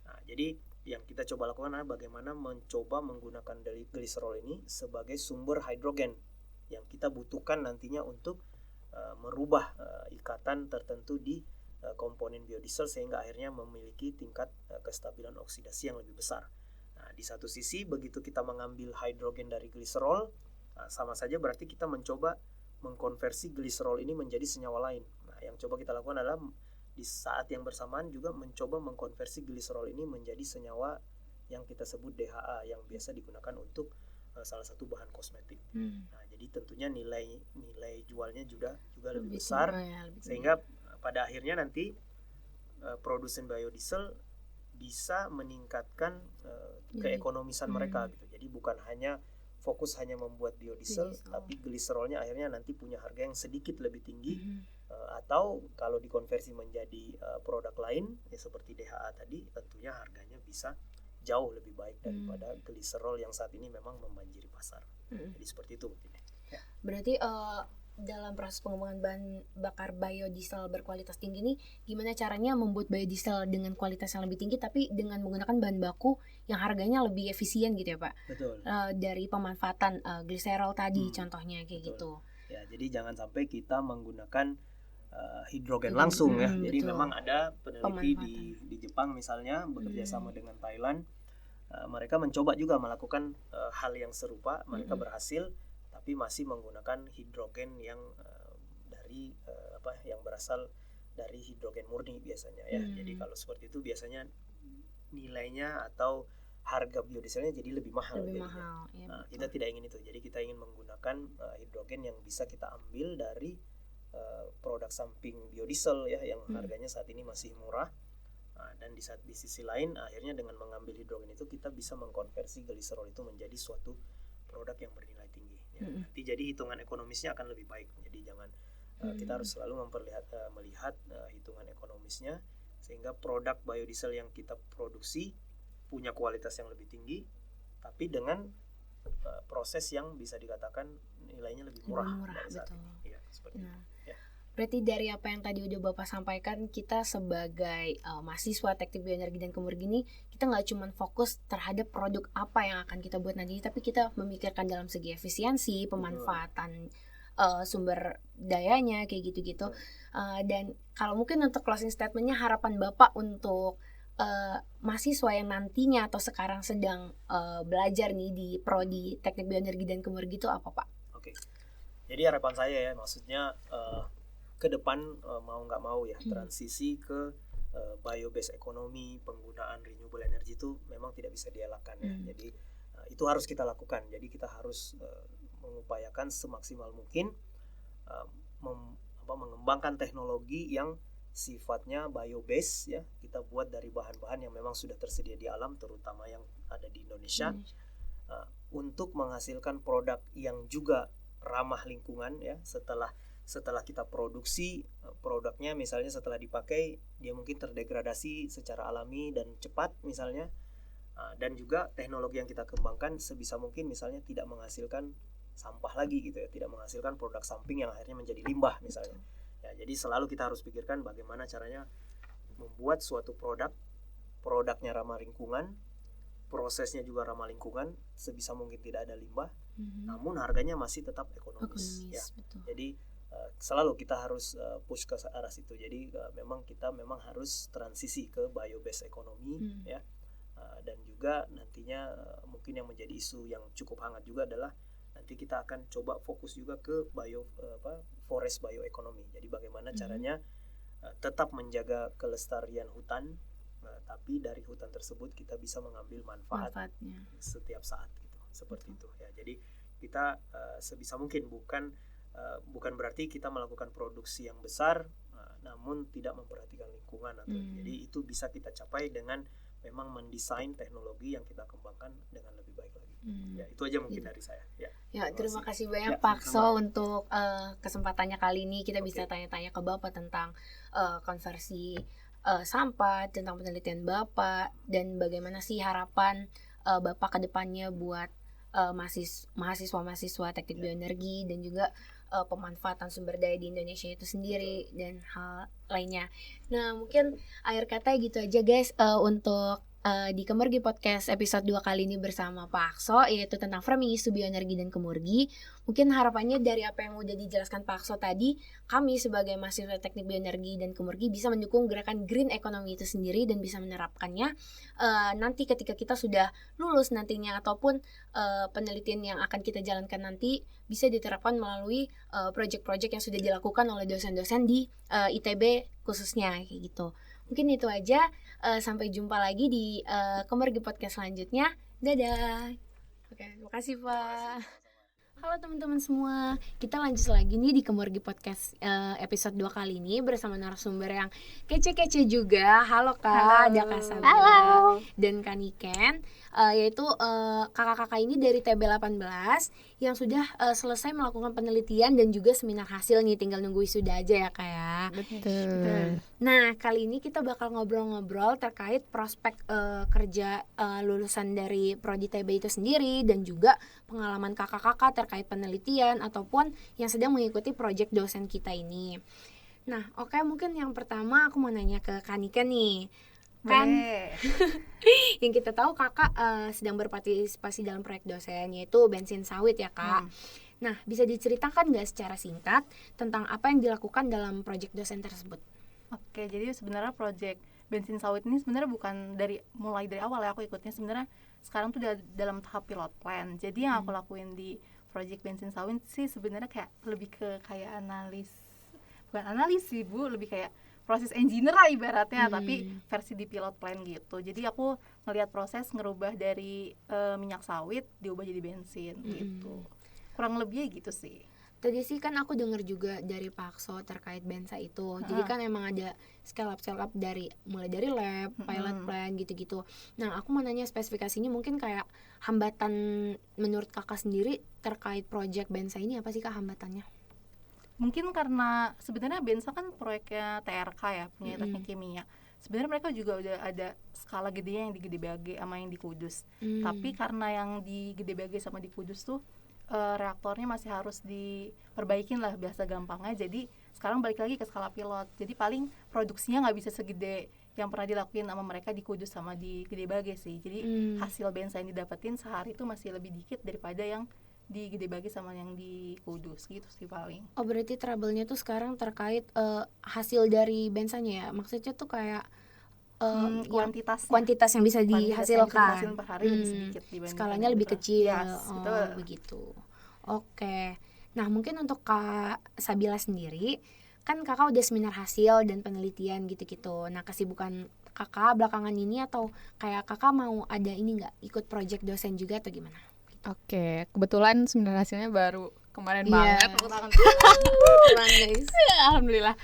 Nah, jadi yang kita coba lakukan adalah bagaimana mencoba menggunakan dari gliserol ini sebagai sumber hidrogen yang kita butuhkan nantinya untuk merubah ikatan tertentu di komponen biodiesel sehingga akhirnya memiliki tingkat kestabilan oksidasi yang lebih besar. Nah, di satu sisi begitu kita mengambil hidrogen dari gliserol, sama saja berarti kita mencoba mengkonversi gliserol ini menjadi senyawa lain. Nah, yang coba kita lakukan adalah di saat yang bersamaan juga mencoba mengkonversi gliserol ini menjadi senyawa yang kita sebut DHA yang biasa digunakan untuk salah satu bahan kosmetik. Nah, jadi tentunya nilai jualnya juga lebih besar sehingga pada akhirnya nanti produsen biodiesel bisa meningkatkan keekonomisan mereka gitu. Jadi bukan hanya fokus hanya membuat biodiesel, tapi gliserolnya akhirnya nanti punya harga yang sedikit lebih tinggi, atau kalau dikonversi menjadi produk lain ya seperti DHA tadi, tentunya harganya bisa jauh lebih baik daripada gliserol yang saat ini memang membanjiri pasar. Jadi seperti itu mungkin. Ya. Berarti dalam proses pengembangan bahan bakar biodiesel berkualitas tinggi ini, gimana caranya membuat biodiesel dengan kualitas yang lebih tinggi tapi dengan menggunakan bahan baku yang harganya lebih efisien gitu ya Pak? Betul. Dari pemanfaatan gliserol tadi contohnya kayak gitu. Ya, jadi jangan sampai kita menggunakan hidrogen langsung ya. Jadi memang ada peneliti di Jepang misalnya bekerja sama dengan Thailand. Mereka mencoba juga melakukan hal yang serupa, mereka berhasil, tapi masih menggunakan hidrogen yang dari yang berasal dari hidrogen murni biasanya ya. Jadi kalau seperti itu biasanya nilainya atau harga biodieselnya jadi lebih mahal. Ya, Nah, kita tidak ingin itu. Jadi kita ingin menggunakan hidrogen yang bisa kita ambil dari produk samping biodiesel ya, yang harganya saat ini masih murah. Nah, dan di sisi lain akhirnya dengan mengambil hidrogen itu kita bisa mengkonversi gliserol itu menjadi suatu produk yang bernilai tinggi. Ya. Nanti jadi hitungan ekonomisnya akan lebih baik. Jadi jangan kita harus selalu melihat hitungan ekonomisnya, sehingga produk biodiesel yang kita produksi punya kualitas yang lebih tinggi, tapi dengan proses yang bisa dikatakan nilainya lebih murah dari saat ini. Ya, seperti itu. Ya. Berarti dari apa yang tadi udah Bapak sampaikan, kita sebagai mahasiswa teknik bioenergi dan kemurgi ini, kita nggak cuma fokus terhadap produk apa yang akan kita buat nanti, tapi kita memikirkan dalam segi efisiensi, pemanfaatan sumber dayanya, kayak gitu-gitu. Dan kalau mungkin untuk closing statementnya, harapan Bapak untuk mahasiswa yang nantinya atau sekarang sedang belajar nih di prodi teknik bioenergi dan kemurgi itu apa, Pak? Oke. Jadi harapan saya ya, maksudnya ke depan mau nggak mau ya, transisi ke bio-based ekonomi, penggunaan renewable energy itu memang tidak bisa dielakkan ya. Jadi itu harus kita lakukan. Jadi kita harus mengupayakan semaksimal mungkin mengembangkan teknologi yang sifatnya bio-based ya. Kita buat dari bahan-bahan yang memang sudah tersedia di alam, terutama yang ada di Indonesia, untuk menghasilkan produk yang juga ramah lingkungan ya. Setelah kita produksi produknya, misalnya setelah dipakai dia mungkin terdegradasi secara alami dan cepat misalnya, dan juga teknologi yang kita kembangkan sebisa mungkin misalnya tidak menghasilkan sampah lagi gitu ya, tidak menghasilkan produk samping yang akhirnya menjadi limbah misalnya. Ya, jadi selalu kita harus pikirkan bagaimana caranya membuat suatu produknya ramah lingkungan, prosesnya juga ramah lingkungan, sebisa mungkin tidak ada limbah, namun harganya masih tetap ekonomis ya. Betul. Jadi selalu kita harus push ke arah situ. Jadi memang kita harus transisi ke bio-based ekonomi ya. Dan juga nantinya mungkin yang menjadi isu yang cukup hangat juga adalah nanti kita akan coba fokus juga ke forest bioekonomi. Jadi bagaimana caranya tetap menjaga kelestarian hutan, tapi dari hutan tersebut kita bisa mengambil manfaatnya setiap saat gitu. Seperti itu ya. Jadi kita sebisa mungkin bukan berarti kita melakukan produksi yang besar namun tidak memperhatikan lingkungan atau jadi itu bisa kita capai dengan memang mendesain teknologi yang kita kembangkan dengan lebih baik lagi. Ya, itu aja mungkin dari saya. Ya, terima kasih banyak Pak So untuk kesempatannya kali ini. Kita bisa tanya-tanya ke Bapak tentang konversi sampah, tentang penelitian Bapak, dan bagaimana sih harapan Bapak ke depannya buat mahasiswa-mahasiswa teknik bioenergi, dan juga pemanfaatan sumber daya di Indonesia itu sendiri dan hal lainnya. Nah, mungkin akhir kata gitu aja guys untuk di Kemurgi Podcast episode 2 kali ini bersama Pak Akso, yaitu tentang framing isu bioenergi dan kemurgi. Mungkin harapannya dari apa yang udah dijelaskan Pak Akso tadi, kami sebagai mahasiswa teknik bioenergi dan kemurgi bisa mendukung gerakan green economy itu sendiri dan bisa menerapkannya nanti ketika kita sudah lulus nantinya, ataupun penelitian yang akan kita jalankan nanti bisa diterapkan melalui project-project yang sudah dilakukan oleh dosen-dosen di ITB khususnya kayak gitu. Mungkin itu aja, sampai jumpa lagi di Kemurgi Podcast selanjutnya. Dadah. Oke, terima kasih Pak. Halo teman-teman semua, kita lanjut lagi nih di Kemurgi Podcast episode 2 kali ini bersama narasumber yang kece-kece juga. Halo Kak, ada Kak Sabila dan Kak Niken, yaitu kakak-kakak ini dari TB18 yang sudah selesai melakukan penelitian dan juga seminar hasil nih, tinggal nunggu wisuda aja ya Kak ya. Betul. Nah, kali ini kita bakal ngobrol-ngobrol terkait prospek kerja lulusan dari Prodi TB itu sendiri, dan juga pengalaman kakak-kakak terkait penelitian ataupun yang sedang mengikuti proyek dosen kita ini. Nah, oke, mungkin yang pertama aku mau nanya ke Kanika nih. Kan yang kita tahu kakak sedang berpartisipasi dalam proyek dosen, yaitu bensin sawit ya Kak. Nah, bisa diceritakan nggak secara singkat tentang apa yang dilakukan dalam proyek dosen tersebut? Oke, jadi sebenarnya proyek bensin sawit ini sebenarnya bukan mulai dari awal ya aku ikutnya. Sebenarnya sekarang tuh udah dalam tahap pilot plan. Jadi yang aku lakuin di proyek bensin sawit sih sebenarnya kayak lebih ke kayak bukan analis sih Bu, lebih kayak proses engineer lah ibaratnya, tapi versi di pilot plant gitu. Jadi aku ngelihat proses ngerubah dari minyak sawit diubah jadi bensin gitu. Kurang lebih gitu sih. Tadi sih kan aku dengar juga dari Pak Akso terkait Bensa itu. Jadi kan emang ada scale up dari mulai dari lab, pilot plant gitu-gitu. Nah, aku mau nanya spesifikasinya, mungkin kayak hambatan menurut kakak sendiri terkait project Bensa ini apa sih kak hambatannya? Mungkin karena sebenarnya Bensa kan proyeknya TRK ya, punya teknik kimia. Sebenarnya mereka juga udah ada skala gedenya yang di Gede Bage sama yang di Kudus. Tapi karena yang di Gede Bage sama di Kudus tuh reaktornya masih harus diperbaikin lah bahasa gampangnya. Jadi sekarang balik lagi ke skala pilot. Jadi paling produksinya nggak bisa segede yang pernah dilakuin sama mereka di Kudus sama di Gede Bage sih. Jadi hasil Bensa yang didapetin sehari itu masih lebih dikit daripada yang di Gede Bage sama yang di Kudus gitu sih paling. Oh, berarti trouble-nya tuh sekarang terkait hasil dari Bensanya ya? Maksudnya tuh kayak kuantitas yang bisa dihasilkan. Yang per hari lebih sedikit dibanding skalanya lebih kecil. betul. Begitu. Oke. Nah, mungkin untuk Kak Sabila sendiri, kan kakak udah seminar hasil dan penelitian gitu-gitu. Nah, kesibukan kakak belakangan ini atau kayak kakak mau ada ini nggak, ikut project dosen juga atau gimana? Oke, kebetulan seminar hasilnya baru kemarin Iya. banget. Keren, guys. Alhamdulillah.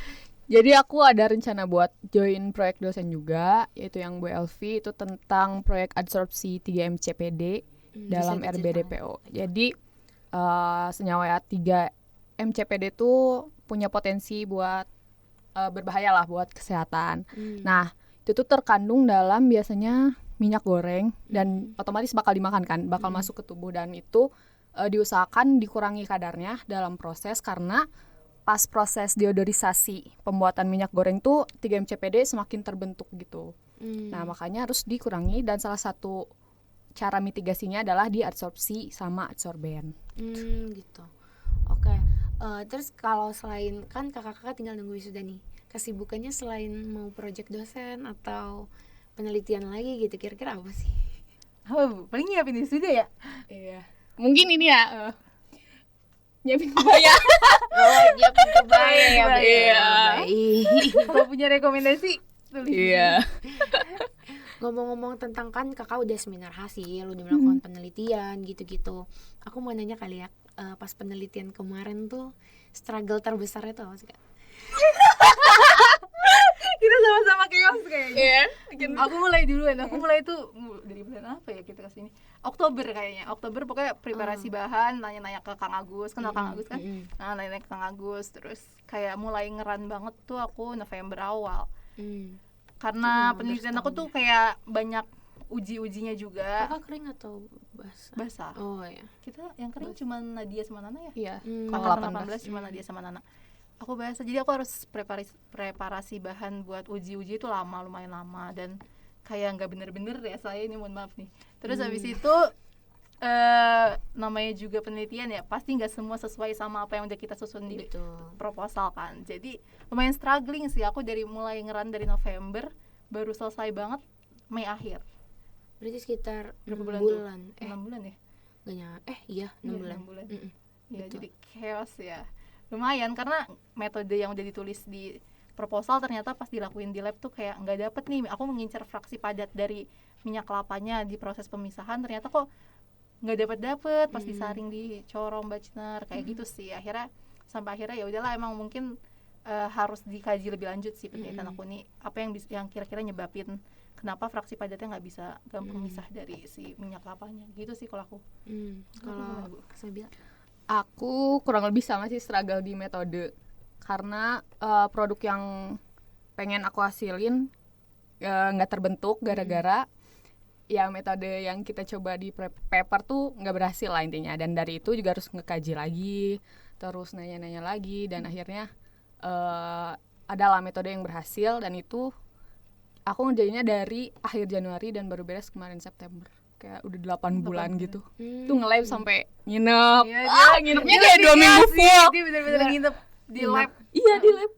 Jadi aku ada rencana buat join proyek dosen juga, yaitu yang BLV, itu tentang proyek absorpsi 3 MCPD dalam bisa RBDPO. Jadi senyawa 3 MCPD itu punya potensi buat berbahaya lah buat kesehatan. Nah, itu tuh terkandung dalam biasanya minyak goreng dan otomatis bakal dimakan kan, bakal masuk ke tubuh, dan itu diusahakan dikurangi kadarnya dalam proses, karena pas proses deodorisasi pembuatan minyak goreng tuh 3 MCPD semakin terbentuk gitu. Nah, makanya harus dikurangi, dan salah satu cara mitigasinya adalah diabsorpsi sama adsorben. Gitu. Oke. Terus kalau selain, kan kakak-kakak tinggal nunggu wisuda nih, kesibukannya selain mau project dosen atau penelitian lagi gitu, kira-kira apa sih? Oh, paling nyiapin wisuda ya? Iya. Mungkin ini ya nyiapin kebaya. Oh, nyiapin kebaya ya. Iya. Kalau punya rekomendasi tulis. Iya. Ngomong-ngomong tentang, kan kakak udah seminar hasil, udah melakukan penelitian gitu-gitu. Aku mau nanya kali ya, pas penelitian kemarin tuh struggle terbesarnya tuh apa sih kak? Kita sama-sama chaos kayaknya. Iya. Aku mulai duluan. Aku mulai itu dari bulan apa ya kita kesini? Oktober kayaknya. Oktober pokoknya preparasi bahan, nanya-nanya ke Kang Agus. Kenal Kang Agus kan? Nah, nanya-nanya ke Kang Agus. Terus kayak mulai ngeran banget tuh aku November awal. Karena penelitian aku tuh kayak banyak uji-ujinya juga. Kakak kering atau basah? Basah. Oh ya. Kita yang kering cuma Nadia sama Nana ya? Iya. Angkatan 18 cuma Nadia sama Nana. Aku basah, jadi aku harus preparasi bahan buat uji-uji itu lumayan lama, dan kayak nggak bener-bener ya saya ini, mohon maaf nih. Terus habis itu namanya juga penelitian ya, pasti nggak semua sesuai sama apa yang udah kita susun di proposal kan. Jadi lumayan struggling sih aku, dari mulai ngeran dari November baru selesai banget Mei akhir. Berarti sekitar berapa 6 bulan. 6 bulan ya? Iya 6 bulan. 6 bulan. Ya, jadi chaos ya. Lumayan, karena metode yang udah ditulis di proposal ternyata pas dilakuin di lab tuh kayak nggak dapet nih. Aku mengincar fraksi padat dari minyak kelapanya di proses pemisahan, ternyata kok nggak dapet pas disaring di corong Bacner kayak gitu sih. Sampai akhirnya ya udahlah, emang mungkin harus dikaji lebih lanjut sih penelitian aku nih, apa yang kira-kira nyebabin kenapa fraksi padatnya nggak bisa gampang misah dari si minyak kelapanya gitu sih kalau aku. Kalau Sabila? Aku kurang lebih sama sih, struggle di metode, karena produk yang pengen aku hasilin nggak terbentuk gara-gara ya metode yang kita coba di paper tuh nggak berhasil lah intinya. Dan dari itu juga harus ngekaji lagi, terus nanya-nanya lagi, dan akhirnya adalah metode yang berhasil, dan itu aku ngerjainnya dari akhir Januari dan baru beres kemarin September. Kayak udah 8 bulan gitu. Tuh nge-lab sampai nginep. Nginepnya kayak 2 minggu full. Dia bener-bener nginep di lab. Iya, di lab.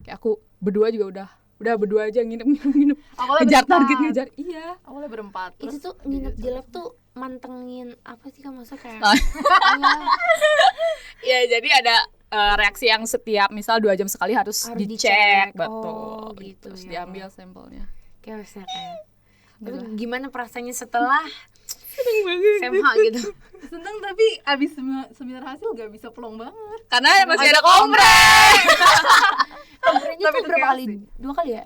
Kayak aku berdua juga udah berdua aja nginep. Ngejar target, ngejar. Iya. Awalnya berempat. Itu tuh nginep di lab tuh mantengin apa sih kan, maksudnya kayak Ya, jadi ada reaksi yang setiap misal 2 jam sekali harus dicek, betul. Oh, gitu Terus ya. diambil sampelnya. Chaosnya kan. Tapi gimana perasaannya setelah Seneng banget. SMH gitu? Seneng, tapi abis seminar hasil gak bisa pelong banget. Karena masih ada kompreh. Komprenya Tapi tuh itu berapa chaos kali? sih. 2 kali ya?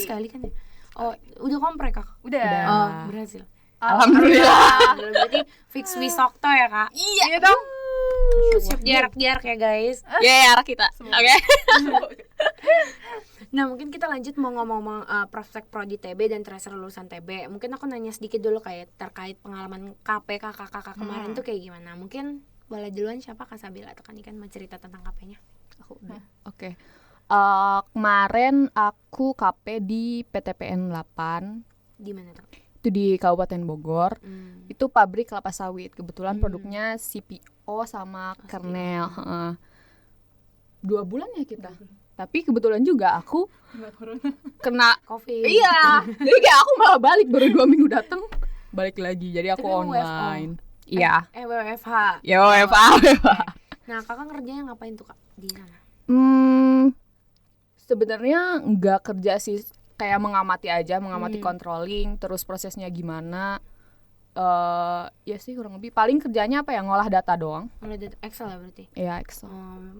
Sekali kan ya? Oh, udah kompreh Kak? Udah. Oh, berhasil. Alhamdulillah. Berarti fix Wisokto ya Kak? Iya dong. Siap jarak-jarak ya guys. Ya, arah kita. Oke. Nah mungkin kita lanjut mau ngomong-ngomong prospek prodi TB dan tracer lulusan TB. Mungkin aku nanya sedikit dulu kayak terkait pengalaman KP kakak-kakak kemarin tuh kayak gimana. Mungkin boleh duluan siapa, Kak Sabila atau kan Ikan mau cerita tentang KP-nya? Aku udah. Oke. Kemarin aku KP di PTPN 8. Di mana tuh? Itu di Kabupaten Bogor. Itu pabrik kelapa sawit. Kebetulan produknya CPO sama kernel. 2 bulan ya kita. Tapi kebetulan juga aku kena Covid. iya. Jadi kayak aku malah balik baru 2 minggu dateng balik lagi. Jadi aku Tapi online. Iya. WFH. Ya WFA. Nah kakak kerjanya ngapain tuh Kak di sana? Sebenarnya nggak kerja sih, kayak mengamati aja, mengamati controlling, terus prosesnya gimana. Ya sih kurang lebih. Paling kerjanya apa ya, ngolah data doang. Mulai dari Excel ya berarti? Iya, Excel.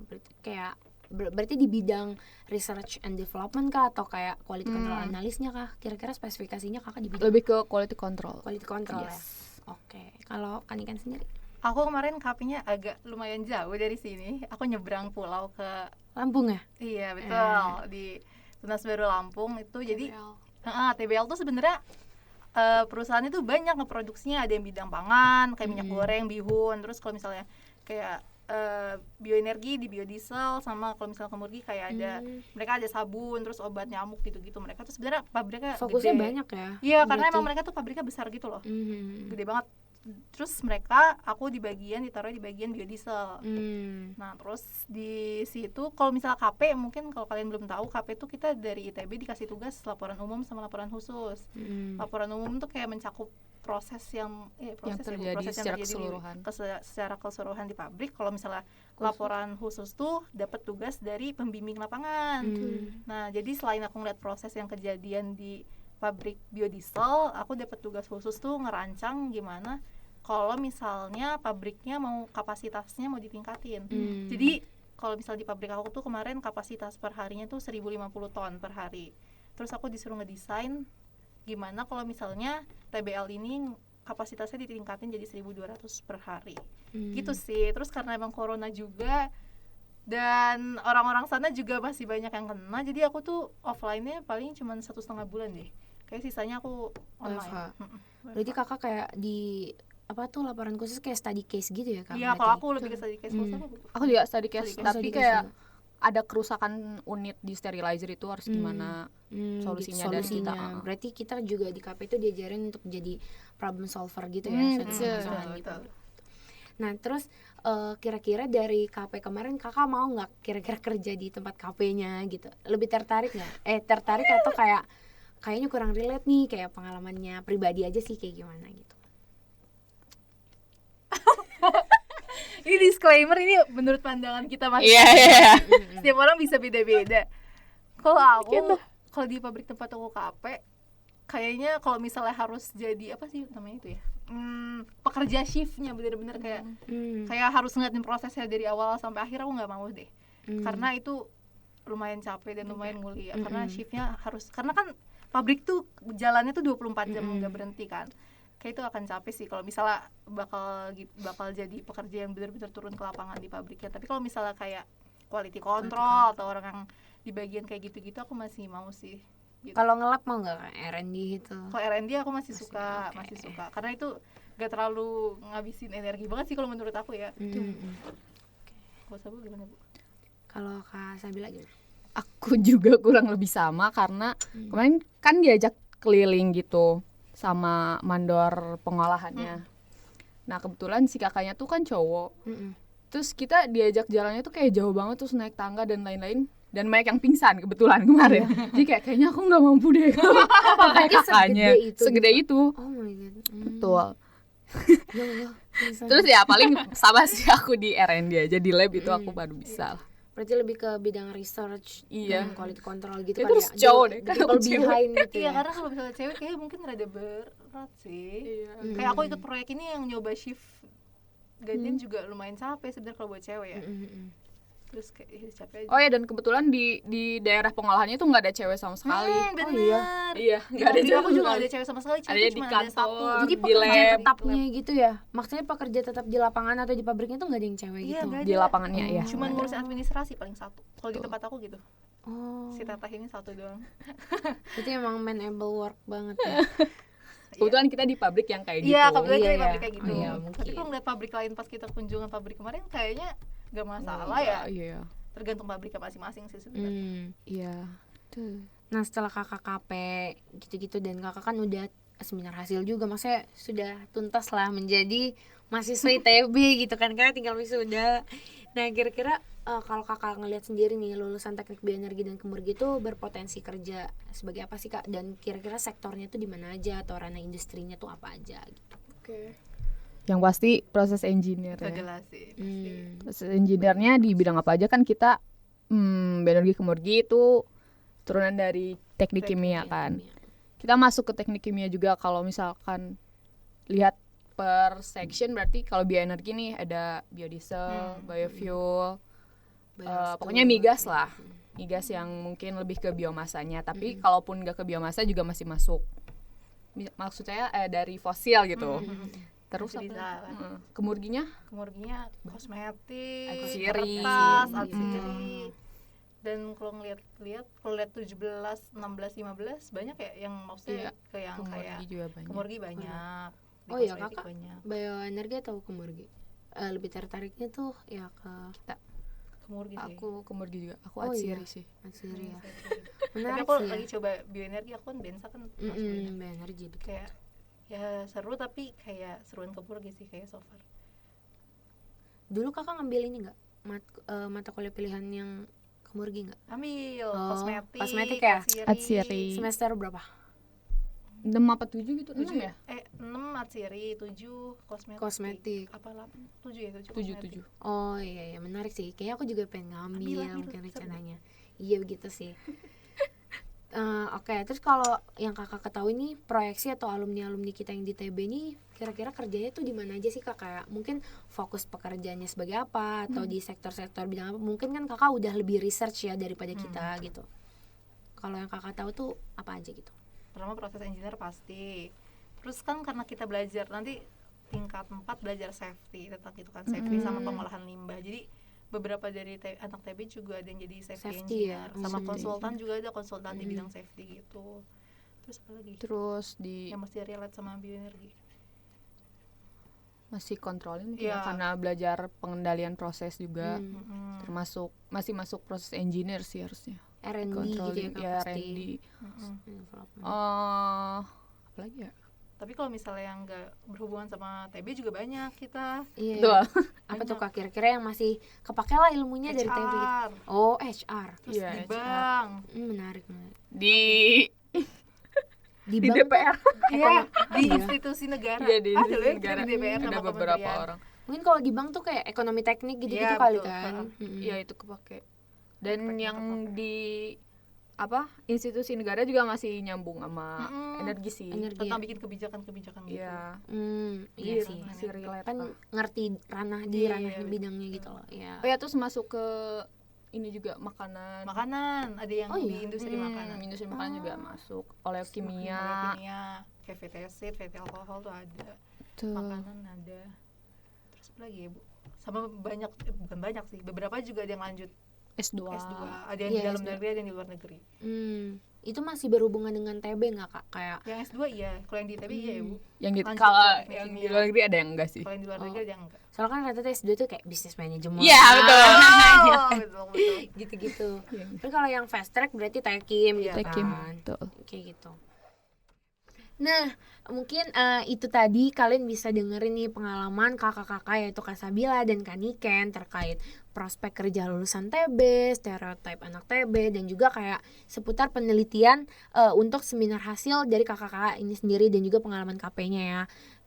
Berarti kayak berarti di bidang research and development kah atau kayak quality control analisnya kah? Kira-kira spesifikasinya kakak di bidang Lebih ke quality control. quality control ya? Yes. Oke. Kalau kan Ikan sendiri? Aku kemarin KP-nya agak lumayan jauh dari sini. Aku nyebrang pulau ke Lampung ya? iya betul di Tunas Baru Lampung itu. Jadi TBL tuh sebenarnya perusahaannya tuh banyak ngeproduksinya, ada yang bidang pangan kayak minyak goreng, bihun, terus kalau misalnya kayak bioenergi di biodiesel, sama kalau misalnya kemurgi kayak ada mereka ada sabun, terus obat nyamuk gitu-gitu. Mereka tuh sebenarnya pabriknya Fokusnya gede. banyak ya? Iya, karena berarti. emang mereka tuh pabriknya besar gitu loh, Mhm. gede banget. Terus aku ditaruh di bagian biodiesel. Nah terus di situ kalau misalnya KP, mungkin kalau kalian belum tahu, KP tuh kita dari ITB dikasih tugas laporan umum sama laporan khusus. Laporan umum tuh kayak mencakup proses yang terjadi secara keseluruhan. Secara keseluruhan di pabrik. Kalau misalnya laporan khusus tuh dapat tugas dari pembimbing lapangan. Nah jadi selain aku ngeliat proses yang kejadian di pabrik biodiesel, aku dapat tugas khusus tuh ngerancang gimana kalau misalnya pabriknya kapasitasnya mau ditingkatin. Jadi kalau misalnya di pabrik aku tuh kemarin kapasitas per harinya tuh 1050 ton per hari. Terus aku disuruh ngedesain gimana kalau misalnya TBL ini kapasitasnya ditingkatin jadi 1200 per hari. Gitu sih. Terus karena emang corona juga dan orang-orang sana juga masih banyak yang kena, jadi aku tuh offline-nya paling cuma 1,5 bulan deh. Kayak sisanya aku online. Berarti kakak kayak di apa tuh laporan khusus kayak study case gitu ya Kak? Iya, kalau aku lebih ke study case. Aku juga study case, Study case. tapi Study case kayak juga. ada kerusakan unit di sterilizer itu harus gimana solusinya dari kita. Berarti kita juga di KP itu diajarin untuk jadi problem solver gitu ya, betul. permasalahan di pabrik. Nah terus kira-kira dari KP kemarin kakak mau nggak kira-kira kerja di tempat KP-nya gitu? Lebih tertarik nggak? Tertarik atau kayaknya kurang relate nih, kayak pengalamannya pribadi aja sih kayak gimana gitu? Ini disclaimer, ini menurut pandangan kita masing. Iya. Setiap orang bisa beda-beda. Kalau aku, kalau di pabrik tempat aku KP, kayaknya kalau misalnya harus jadi apa sih namanya itu ya? Pekerja shiftnya bener-bener kayak harus ngeliatin prosesnya dari awal sampai akhir, aku nggak mau deh. Karena itu lumayan capek dan lumayan mulia. Karena shiftnya harus, karena kan pabrik tuh jalannya tuh 24 jam nggak berhenti kan. Kayak itu akan capek sih kalau misalnya bakal jadi pekerja yang benar-benar turun ke lapangan di pabriknya. Tapi kalau misalnya kayak quality control atau orang yang di bagian kayak gitu-gitu, aku masih mau sih gitu. Kalau ngelab mau nggak Kak? R&D itu? Kalau R&D aku masih suka karena itu gak terlalu ngabisin energi banget sih kalau menurut aku ya. Kalau Sabu gimana Bu? Kalau Kak Sabila gimana? Aku juga kurang lebih sama, karena kemarin kan diajak keliling gitu sama mandor pengolahannya. Nah kebetulan si kakaknya tuh kan cowok. Terus kita diajak jalannya tuh kayak jauh banget, terus naik tangga dan lain-lain, dan banyak yang pingsan kebetulan kemarin. Jadi kayaknya aku nggak mampu deh kayak kakaknya segede itu. Oh my god. Betul. Ya Allah, bisa. Terus ya paling sama sih aku di R&D aja, di lab itu aku baru bisa lah. Berarti lebih ke bidang research Iya. dan quality control gitu Itu kan harus ya. cowok The deh, kan people aku cewek. behind gitu Iya, ya. karena kalau misalnya cewek kayak mungkin rada berat sih. Iya. Kayak aku ikut proyek ini yang nyoba shift gantian juga lumayan capek sebenarnya kalau buat cewek ya. Terus kayak capek aja. Oh ya, dan kebetulan di daerah pengolahannya tuh nggak ada cewek sama sekali. Bener. Iya, Di nggak ada pabrik cewek aku sama juga nggak sekali. ada cewek sama sekali, cewek Adanya tuh di cuma ada kantor. satu. Jadi Di pekerja lab. tetapnya gitu ya. Maksudnya pekerja tetap di lapangan atau di pabriknya tuh nggak ada yang cewek Iya, gitu. nggak Di ada. lapangannya ya. Cuma ngurusin administrasi paling satu. Kalau di Tuh. tempat aku gitu. Oh. Si teteh ini satu doang. Itu emang manable work banget ya. Kebetulan kita di pabrik yang kayak gitu. Iya, kebetulan Iya, kita di iya. pabrik kayak gitu. Oh, iya, Tapi mungkin. kalau ngeliat pabrik lain pas kita kunjungan pabrik kemarin kayaknya nggak masalah ya. Iya. Tergantung pabriknya masing-masing sih sebenarnya. Iya. Tuh. Nah setelah kakak KP gitu-gitu dan kakak kan udah seminar hasil juga, maksudnya sudah tuntas lah menjadi mahasiswa ITB gitu kan, karena tinggal wisuda. Nah kira-kira kalau kakak ngelihat sendiri nih, lulusan teknik bioenergi dan kemurgi itu berpotensi kerja sebagai apa sih kak, dan kira-kira sektornya tuh di mana aja atau ranah industrinya tuh apa aja gitu. Oke. Yang pasti proses engineer Itu ya. jelas sih. Pasti. Proses engineer-nya di bidang apa aja kan kita bioenergi kemurgi itu turunan dari teknik kimia kan. Kita masuk ke teknik kimia juga kalau misalkan lihat per section, berarti kalau bioenergi nih ada biodiesel, biofuel, pokoknya migas lah. Migas yang mungkin lebih ke biomasanya, tapi kalaupun nggak ke biomasa juga masih masuk. Maksud saya dari fosil gitu. Terus Masih bisa apa? lah. Kemurginya Kemurginya kosmetik, Aksesori. kertas, Gitu. aksesori. Dan kalau ngeliat-liat, kalau lihat 17, 16, 15 banyak ya yang maksudnya ke yang kayak kemurgi juga banyak. kemurgi banyak. Di Oh iya, kosmetik kakak banyak. bioenergi atau kemurgi? Lebih tertariknya tuh ya ke Kita, Kemurgi sih. aku kemurgi juga. Aku Oh atsiri iya. sih. Atsiri ya. Tapi Menarik aku sih ya. lagi coba bioenergi, aku kan Bensa kan masuk banyak. Bioenergi betul. Kayak ya seru tapi kayak seruan kemurgi sih kayak so far. Dulu kakak ngambil ini nggak mata kuliah pilihan yang kemurgi nggak? Ambil Oh, kosmetik, kosmetik ya? Atsiri. Semester berapa? 6 apa 7 gitu? 6 7 ya? 6 atsiri, 7 kosmetik. Kosmetik. Apa 8? 7 ya, 7 7 kosmetik. 7. Oh iya menarik sih. Kayaknya aku juga pengen ngambil Ambil, mungkin seru. rencananya. Iya begitu sih. Oke, terus kalau yang kakak ketahui nih, proyeksi atau alumni kita yang di TB nih, kira-kira kerjanya tuh di mana aja sih kak? Kayak mungkin fokus pekerjaannya sebagai apa atau di sektor-sektor bidang apa? Mungkin kan kakak udah lebih research ya daripada kita gitu. Kalau yang kakak tahu tuh apa aja gitu? Pertama proses engineer pasti. Terus kan karena kita belajar nanti tingkat 4 belajar safety, tentang gitu kan safety sama pengolahan limbah. Jadi beberapa dari anak TB juga ada yang jadi safety Safety ya, engineer, sama safety. konsultan juga ada konsultan di bidang safety gitu. Terus apa lagi? Terus di Yang mesti relate sama bioenergi. masih controlling Iya. ya, karena belajar pengendalian proses juga. Termasuk masih masuk proses engineer sih harusnya. R&D gitu ya kak ya, pasti. R&D. Development. Apa lagi ya? Tapi kalau misalnya yang nggak berhubungan sama TB juga banyak kita. Iya. Betul. Apa tuh kak kira-kira yang masih kepake lah ilmunya dari TB gitu? HR, Oh HR. terus Iya, di HR. bank. Menarik. Di Di di bank DPR. Iya, di Iya. institusi negara. Iya, di Ada loh yang negara. di DPR sama Ada beberapa kementerian. orang. mungkin kalau di bank tuh kayak ekonomi teknik gitu-gitu Iya, kali betul. kan. Iya, itu kepake. Dan Teknik yang kepake. di apa? Institusi negara juga masih nyambung sama energi sih. Energi. Tentang bikin kebijakan-kebijakan gitu. Iya. Iya Iya, sih. masih relate. Kan ngerti ranah di Iya, ranah iya. bidangnya gitu loh. Iya. Oh ya, terus masuk ke ini juga makanan. Makanan, ada yang Oh, di iya? industri makanan. Industri makanan juga masuk. Oleh kimia. Oleh kimia, kayak fatty acid, fatty alkohol tuh ada. Tuh. Makanan ada. Terus apa lagi ya, Bu? Sama banyak, bukan banyak sih, beberapa juga ada yang lanjut S2. S2. Ada yang Iya, di dalam S2. negeri, ada yang di luar negeri. Itu masih berhubungan dengan TB nggak kak? Kayak Yang S2 iya, kalau yang di ITB iya ya, Bu. Yang gitu. Lanjut Kalau ke teknik yang di kimia. luar negeri ada yang enggak sih? Kalau yang di luar negeri ada yang enggak. soalnya kan rata-rata S2 tuh kayak bisnis manajemen. Iya, betul. Oh, betul, betul. Gitu-gitu. Iya. Tapi kalau yang fast track berarti tekim gitu Tekim. kan. Betul. Kayak gitu. Nah, mungkin itu tadi kalian bisa dengerin nih pengalaman kakak-kakak yaitu Kak Sabila dan Kak Niken terkait prospek kerja lulusan TB, stereotip anak TB, dan juga kayak seputar penelitian untuk seminar hasil dari kakak-kakak ini sendiri dan juga pengalaman KP-nya ya.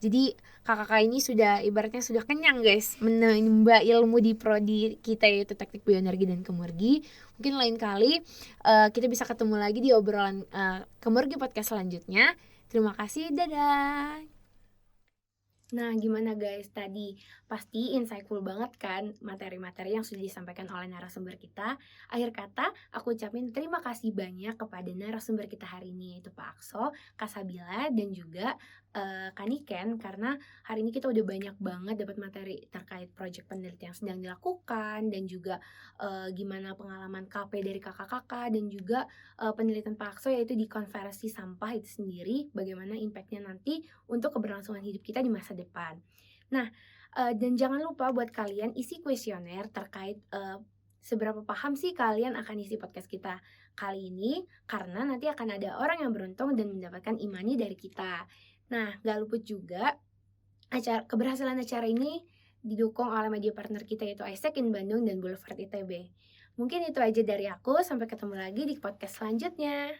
Jadi kakak-kakak ini sudah ibaratnya sudah kenyang guys menimba ilmu di prodi kita yaitu Teknik Bioenergi dan Kemurgi. Mungkin lain kali kita bisa ketemu lagi di obrolan Kemurgi podcast selanjutnya. Terima kasih, dadah. Nah, gimana guys? Tadi pasti insightful banget kan materi-materi yang sudah disampaikan oleh narasumber kita. Akhir kata, aku ucapin terima kasih banyak kepada narasumber kita hari ini, yaitu Pak Akso, Kak Sabila, dan juga Kak Niken, karena hari ini kita udah banyak banget dapat materi terkait proyek penelitian yang sedang dilakukan, dan juga gimana pengalaman KP dari kakak-kakak, dan juga penelitian Pak Akso yaitu di konversi sampah itu sendiri, bagaimana impactnya nanti untuk keberlangsungan hidup kita di masa depan. Nah, dan jangan lupa buat kalian isi kuesioner terkait seberapa paham sih kalian akan isi podcast kita kali ini, karena nanti akan ada orang yang beruntung dan mendapatkan imani dari kita. Nah, gak luput juga keberhasilan acara ini didukung oleh media partner kita yaitu ISEC in Bandung dan Boulevard ITB. Mungkin itu aja dari aku, sampai ketemu lagi di podcast selanjutnya.